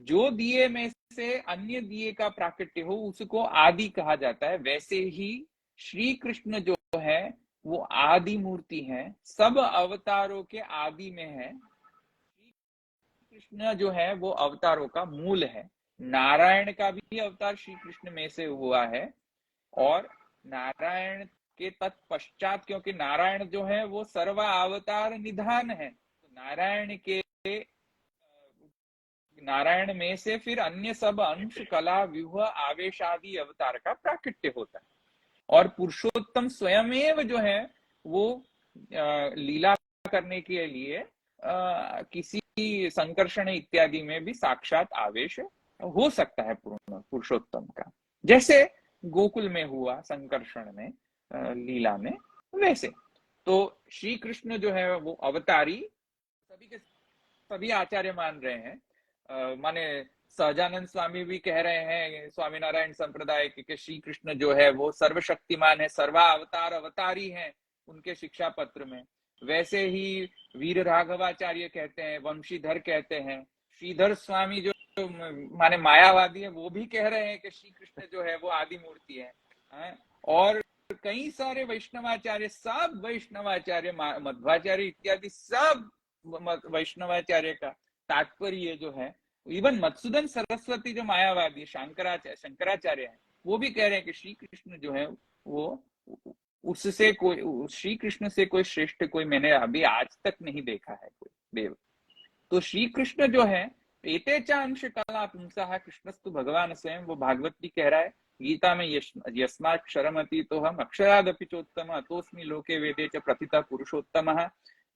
A: जो दिए में से अन्य दिए का प्राकट्य हो उसको आदि कहा जाता है। वैसे ही श्री कृष्ण जो है वो आदि मूर्ति है, सब अवतारों के आदि में है। श्री कृष्ण जो है वो अवतारों का मूल है। नारायण का भी अवतार श्री कृष्ण में से हुआ है, और नारायण के तत्पश्चात, क्योंकि नारायण जो है वो सर्वावतार निधान है, तो नारायण में से फिर अन्य सब अंश कला व्यूह आवेश आदि अवतार का प्राकट्य होता है। और पुरुषोत्तम स्वयमेव जो है वो लीला करने के लिए किसी संकर्षण इत्यादि में भी साक्षात आवेश हो सकता है पूर्ण पुरुषोत्तम का, जैसे गोकुल में हुआ संकर्षण में लीला में। वैसे तो श्री कृष्ण जो है वो अवतारी सभी के सभी आचार्य मान रहे हैं। माने सहजानंद स्वामी भी कह रहे हैं, स्वामीनारायण संप्रदाय के श्री कृष्ण जो है वो सर्वशक्तिमान है, सर्वा अवतार अवतारी हैं उनके शिक्षा पत्र में। वैसे ही वीर राघवाचार्य कहते हैं, वंशीधर कहते हैं, श्रीधर स्वामी जो माने मायावादी है वो भी कह रहे हैं कि श्री कृष्ण जो है वो आदि मूर्ति है। और कई सारे वैष्णवाचार्य, सब वैष्णवाचार्य, मध्वाचार्य इत्यादि सब वैष्णवाचार्य का तात्पर्य जो है, इवन मधुसूदन सरस्वती जो मायावादी शंकराचार्य है वो भी कह रहे हैं कि श्री कृष्ण जो है वो उससे कोई, श्री कृष्ण से कोई श्रेष्ठ कोई मैंने अभी आज तक नहीं देखा है कोई देव। तो श्री कृष्ण जो है एते च अंश कला पुंसा कृष्णस्तु भगवान स्वयं, वो भागवत भी कह रहा है गीता में, यस्माक्षरमति तो हम अक्षरादपि चोत्तम अतोस्मि लोके वेदे च प्रथिता पुरुषोत्तम।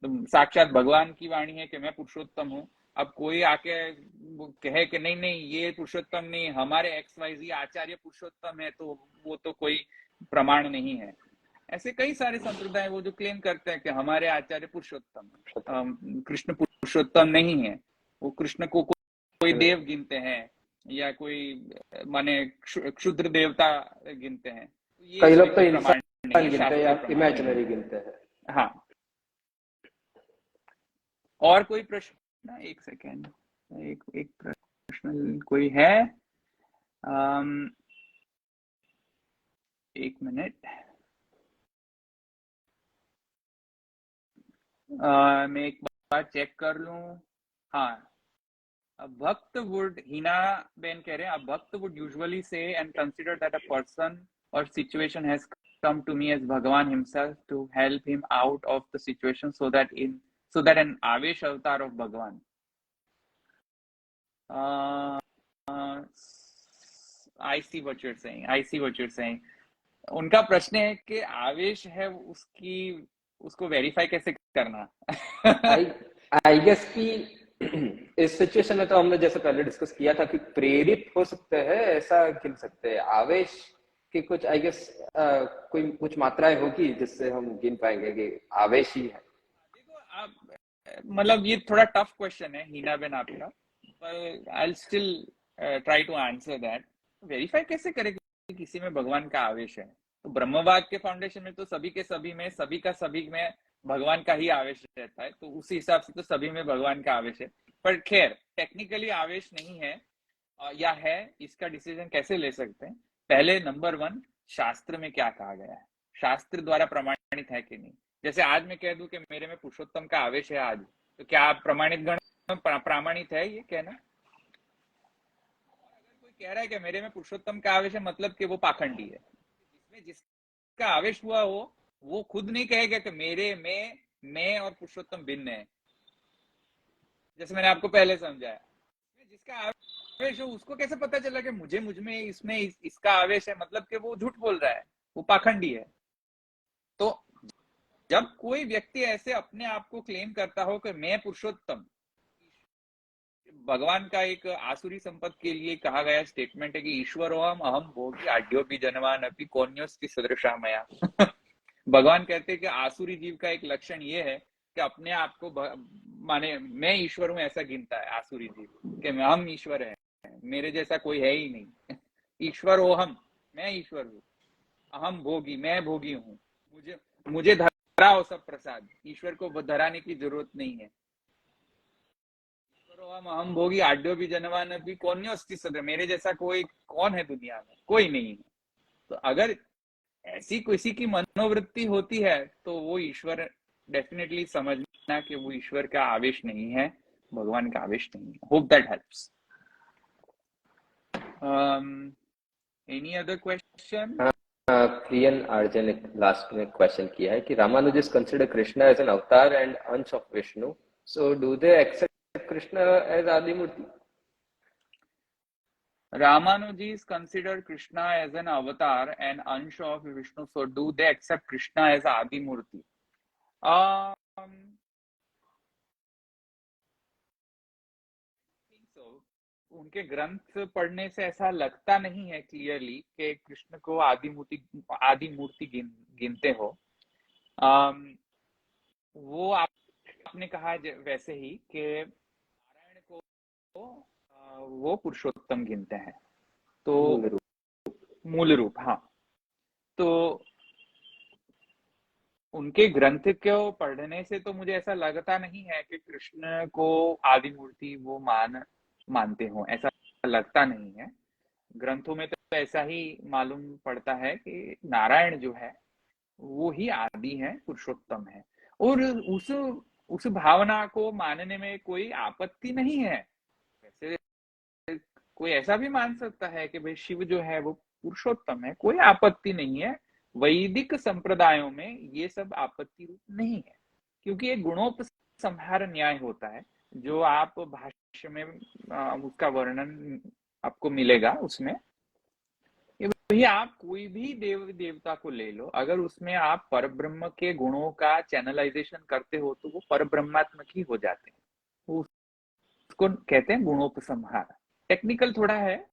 A: साक्षात भगवान की वाणी है कि मैं पुरुषोत्तम हूँ। अब कोई आके कहे कि नहीं नहीं ये पुरुषोत्तम नहीं, हमारे XYZ आचार्य पुरुषोत्तम है, तो वो तो कोई प्रमाण नहीं है। ऐसे कई सारे संप्रदाय वो जो क्लेम करते हैं कि हमारे आचार्य पुरुषोत्तम, कृष्ण पुरुषोत्तम नहीं है। वो कृष्ण को कोई देव गिनते हैं या कोई माने क्षुद्र देवता गिनते हैं। ये
B: कई लोग तो
A: प्रमाण नहीं है,
B: गिनते हैं या
A: शास्त्रीय
B: इमेजिनरी गिनते हैं।
A: हाँ। और कोई प्रश्न? एक सेकेंड, एक प्रश्न कोई है? एक मिनट। मैं एक बार चेक कर लूं। हाँ, a bhakt would, Hina Ben कह रहे हैं, a bhakt would usually say and consider that a person or situation has come to me as Bhagavan himself to help him out of the situation, so that an Avesh avatar of Bhagavan. I see what you're saying. I see what you're saying. उनका प्रश्न है कि आवेश है उसको verify कैसे करना।
B: I guess कि इस सिचुएशन में तो हमने जैसे पहले डिस्कस किया था कि प्रेरित हो सकते हैं, ऐसा गिन सकते हैं। आवेश की कुछ आई गेस कोई कुछ मात्राएं होगी जिससे हम गिन पाएंगे कि आवेश ही है।
A: देखो आप, मतलब ये थोड़ा टफ क्वेश्चन है हीना बेन आपका, पर I will still try to answer that. Verify कैसे करें कि किसी में भगवान का आवेश है? तो ब्रह्मवाद के फाउंडेशन में तो सभी के सभी में, सभी का सभी में भगवान का ही आवेश रहता है, तो उसी हिसाब से तो सभी में भगवान का आवेश है। पर खैर, टेक्निकली आवेश नहीं है या है, इसका डिसीजन कैसे ले सकते हैं? पहले नंबर 1, शास्त्र में क्या कहा गया है, शास्त्र द्वारा प्रमाणित है कि नहीं। जैसे आज मैं कह दूं कि मेरे में पुरुषोत्तम का आवेश है आज, तो क्या आप प्रामाणिक है ये कहना? अगर कोई कह रहा है कि मेरे में पुरुषोत्तम का आवेश है, मतलब कि वो पाखंडी है। जिसका आवेश हुआ हो वो खुद नहीं कहेगा कि मेरे में मैं और पुरुषोत्तम भिन्न है। जैसे मैंने आपको पहले समझाया, जिसका आवेश हो उसको कैसे पता चला कि मुझमें इसमें इसका आवेश है, मतलब कि वो झूठ बोल रहा है, वो पाखंडी है। तो जब कोई व्यक्ति ऐसे अपने आप को क्लेम करता हो कि मैं पुरुषोत्तम, भगवान का एक आसुरी संपद के लिए कहा गया स्टेटमेंट है कि ईश्वरोहम अहम भोगी आढ्योपि जनवान अपि कोन्योस्ति सदृशा मया। भगवान कहते हैं कि आसुरी जीव का एक लक्षण ये है कि अपने आप को माने मैं ईश्वर हूं ऐसा गिनता है आसुरी जीव, कि हम ईश्वर हैं, मेरे जैसा कोई है ही नहीं। ईश्वर ओहम, मैं ईश्वर हूँ। अहम भोगी, मैं भोगी हूँ, मुझे धरा हो सब प्रसाद, ईश्वर को धराने की जरूरत नहीं है। हम भोगी आड्यो भी जनवान भी कौन्योस्ति सदृश, मेरे जैसा कोई कौन है दुनिया में? कोई नहीं है। तो अगर ऐसी किसी की मनोवृत्ति होती है तो वो ईश्वर डेफिनेटली समझना कि वो ईश्वर का आवेश नहीं है, भगवान का आवेश नहीं है। Hope that helps. Any other question?
B: Priyan Arjan ने लास्ट में क्वेश्चन किया है कि Ramanujis consider Krishna as an avatar and amsha of Vishnu, so do they accept Krishna as Adimurti?
A: Ramanujis consider Krishna as an avatar and ansh of Vishnu, so do they accept Krishna as Adimurti? उनके ग्रंथ पढ़ने से ऐसा लगता नहीं है क्लियरली कि कृष्ण को आदिमूर्ति गिनते हो। वो आपने कहा वैसे ही कि नारायण को वो पुरुषोत्तम गिनते हैं, तो मूल रूप। हाँ, तो उनके ग्रंथ को पढ़ने से तो मुझे ऐसा लगता नहीं है कि कृष्ण को आदिमूर्ति वो मानते हो, ऐसा लगता नहीं है। ग्रंथों में तो ऐसा ही मालूम पड़ता है कि नारायण जो है वो ही आदि है, पुरुषोत्तम है, और उस भावना को मानने में कोई आपत्ति नहीं है। वैसे कोई ऐसा भी मान सकता है कि भाई शिव जो है वो पुरुषोत्तम है, कोई आपत्ति नहीं है। वैदिक संप्रदायों में ये सब आपत्ति रूप नहीं है, क्योंकि एक गुणोपसंहार न्याय होता है जो आप भाष्य में उसका वर्णन आपको मिलेगा। उसमें वही आप कोई भी देवता को ले लो, अगर उसमें आप परब्रह्म के गुणों का चैनलाइजेशन करते हो तो वो परब्रह्मात्मक ही हो जाते हैं। उसको कहते हैं गुणोपसंहार। टेक्निकल थोड़ा है,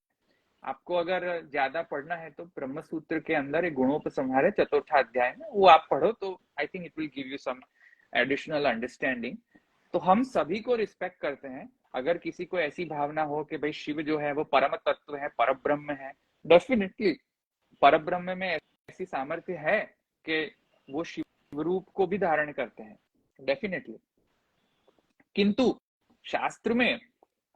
A: आपको अगर ज्यादा पढ़ना है तो ब्रह्म सूत्र के अंदर एक गुणोपसंहार है 4th अध्याय में, वो आप पढ़ो तो I think it will give you some additional understanding. तो हम सभी को रिस्पेक्ट करते हैं। अगर किसी को ऐसी भावना हो कि भाई शिव जो है वो परम तत्व है, परब्रह्म है, डेफिनेटली परब्रह्म में ऐसी सामर्थ्य है कि वो शिव रूप को भी धारण करते हैं, डेफिनेटली। किंतु शास्त्र में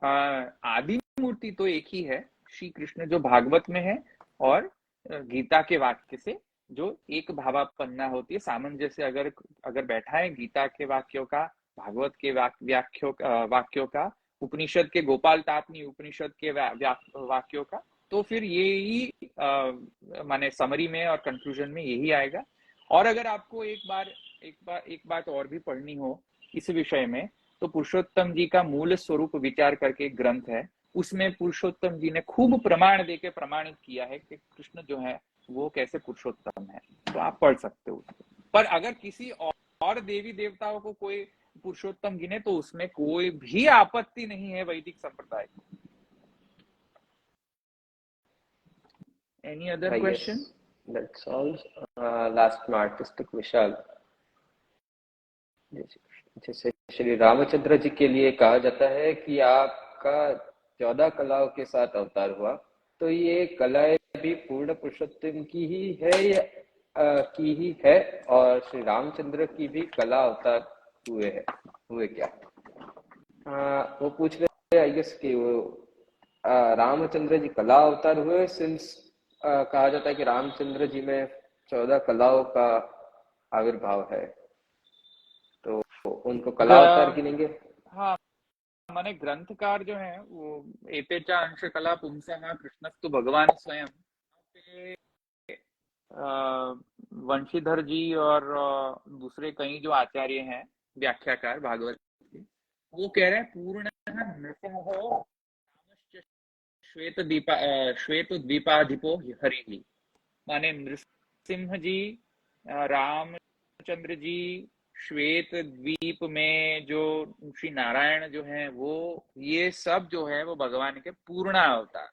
A: आदि मूर्ति तो एक ही है, श्री कृष्ण जो भागवत में है, और गीता के वाक्य से जो एक भावापन्ना होती है, सामंजस्य अगर बैठा है गीता के वाक्यों का भागवत के वाक्यों का, उपनिषद के गोपाल तापनी उपनिषद के वाक्यों का, तो फिर यही माने समरी में और कंक्लूजन में यही आएगा। और अगर आपको एक बात और भी पढ़नी हो इस विषय में, तो पुरुषोत्तम जी का मूल स्वरूप विचार करके एक ग्रंथ है, उसमें पुरुषोत्तम जी ने खूब प्रमाण देके प्रमाणित किया है कि कृष्ण जो है वो कैसे पुरुषोत्तम है, तो आप पढ़ सकते हो उसको। पर अगर किसी और देवी देवताओं को कोई पुरुषोत्तम गिने तो उसमें कोई भी आपत्ति नहीं है वैदिक संप्रदाय को। Any other question?
B: That's all. Last में आर्टिस्टिक विशाल, जैसे श्री रामचंद्र जी के लिए कहा जाता है कि आपका 14 कलाओं के साथ अवतार हुआ, तो ये कलाएं भी पूर्ण पुरुषोत्तम की ही है या की ही है, और श्री रामचंद्र की भी कला अवतार हुए क्या? वो पूछ रहे हैं आई गेस कि वो रामचंद्र जी कला अवतार हुए, सिंस कहा जाता है कि रामचंद्र जी में 14 कलाओं का आविर्भाव है, तो उनको कला अवतार गिनेंगे?
A: हाँ, माने ग्रंथकार जो है वो एतेचा अंश कला पुंसः कृष्णस्तु भगवान स्वयं, वंशीधर जी और दूसरे कई जो आचार्य हैं व्याख्याकार भागवत के, वो कह रहे हैं पूर्ण नृसिंहो श्वेत द्वीपाधिपो हरि, माने नृसिंह जी, रामचंद्र जी श्वेत द्वीप में जो श्री नारायण जो है वो, ये सब जो है वो भगवान के पूर्ण अवतार,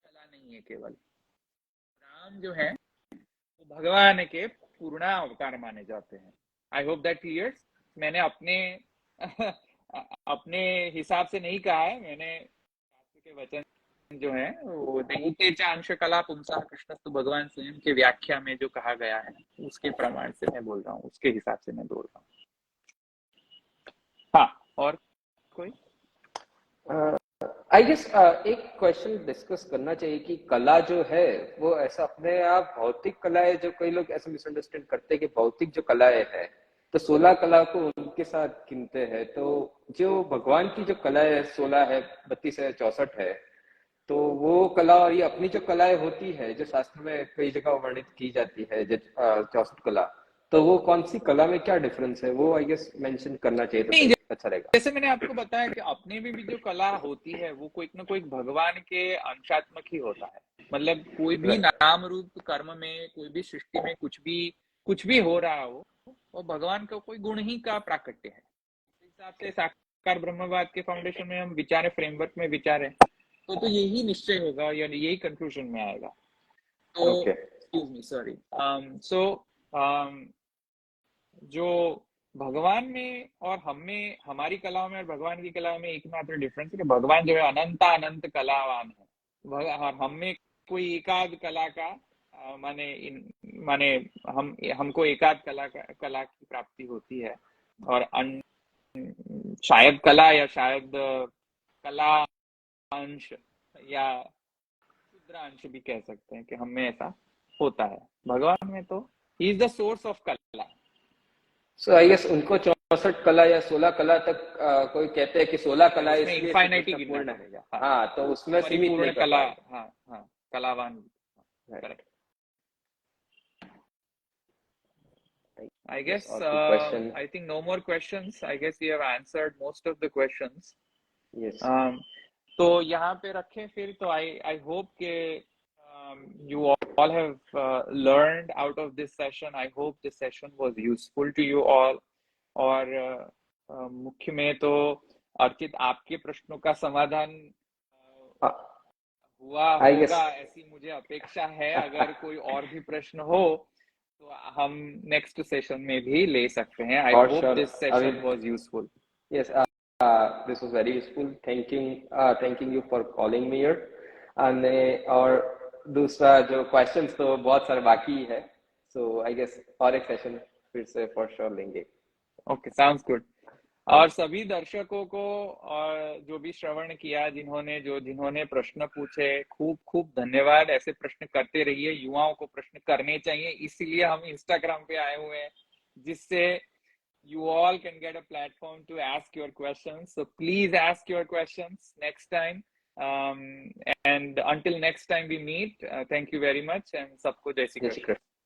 A: कला नहीं है केवल। राम जो है वो भगवान के पूर्ण अवतार माने जाते हैं। I hope that clears. मैंने अपने हिसाब से नहीं कहा है, मैंने शास्त्र के वचन जो है वो दैतेचा अंश कला पुंसः कृष्णस्तु भगवान स्वयं के व्याख्या में जो कहा गया है उसके प्रमाण से मैं बोल रहा हूँ, उसके हिसाब से मैं बोल रहा हूँ। हाँ, और कोई?
B: आई गेस एक क्वेश्चन डिस्कस करना चाहिए कि कला जो है वो ऐसा अपने आप भौतिक कला है, जो कई लोग ऐसे मिसअंडरस्टैंड करते हैं कि भौतिक जो कलाएं है तो 16 कला को उनके साथ गिनते हैं, तो जो भगवान की जो कला है 16 है, 32 है, 64 है, तो वो कला और ये अपनी जो कलाएं होती है जो शास्त्र में कई जगह वर्णित की जाती है, 64 कला, तो वो कौन सी कला में क्या डिफरेंस है, वो आई गेस मेंशन करना चाहिए तो
A: नहीं,
B: अच्छा रहेगा।
A: जैसे मैंने आपको बताया कि अपने में भी जो कला होती है वो कोई ना कोई भगवान के अंशात्मक ही होता है। मतलब कोई भी नाम रूप कर्म में, कोई भी सृष्टि में कुछ भी हो रहा हो, वो भगवान का कोई गुण ही का प्राकट्य है। इस हिसाब से साकार ब्रह्मवाद के फाउंडेशन में हम विचारे, फ्रेमवर्क में विचारे, तो यही निश्चय होगा, यानी यही कंक्लूजन में आएगा। तो एक्सक्यूज मी, सॉरी। सो जो भगवान में और हम में, हमारी कलाओं में और भगवान की कलाओं में एकमात्र डिफरेंस है कि भगवान जो है अनंत कलावान है, और हम में कोई एकाध कला का माने हमको एकाध कला की प्राप्ति होती है, और शायद कला या शायद कला अंश या शुद्रांश भी कह सकते हैं कि हम में ऐसा होता है। भगवान में तो he is the source of कला।
B: सो आई गेस उनको 64 कला या 16 कला तक कोई कहते हैं कि 16 कला इसलिए
A: इनफाइनाइटी गिनना पड़ेगा।
B: हाँ, तो उसमें सीमित नहीं कर
A: कला, हाँ कलावान। Correct. I guess I think no more questions. I guess we have answered most of the questions.
B: Yes.
A: तो यहाँ पे रखें फिर। तो I hope कि you all have learned out of this session. I hope this session was useful to you all. और मुख्य में तो अर्चित आपके प्रश्नों का समाधान हुआ होगा ऐसी मुझे अपेक्षा है। अगर कोई और भी प्रश्न हो तो हम नेक्स्ट सेशन में भी ले सकते हैं। I hope this session was useful.
B: Yes, this was very useful. Thanking you for calling me here. और दूसरा जो questions तो बहुत सारे बाकी है, so I guess और एक सेशन फिर से for sure लेंगे।
A: Okay, sounds good. और सभी दर्शकों को और जो भी श्रवण किया, जिन्होंने प्रश्न पूछे, खूब खूब धन्यवाद। ऐसे प्रश्न करते रहिए, युवाओं को प्रश्न करने चाहिए, इसीलिए हम इंस्टाग्राम पे आए हुए हैं, जिससे you all can get a platform to ask your questions. So please ask your questions next time. And until next time we meet, thank you very much and सबको जय श्री
B: जय श्री
A: कृष्ण.
B: कृष्ण.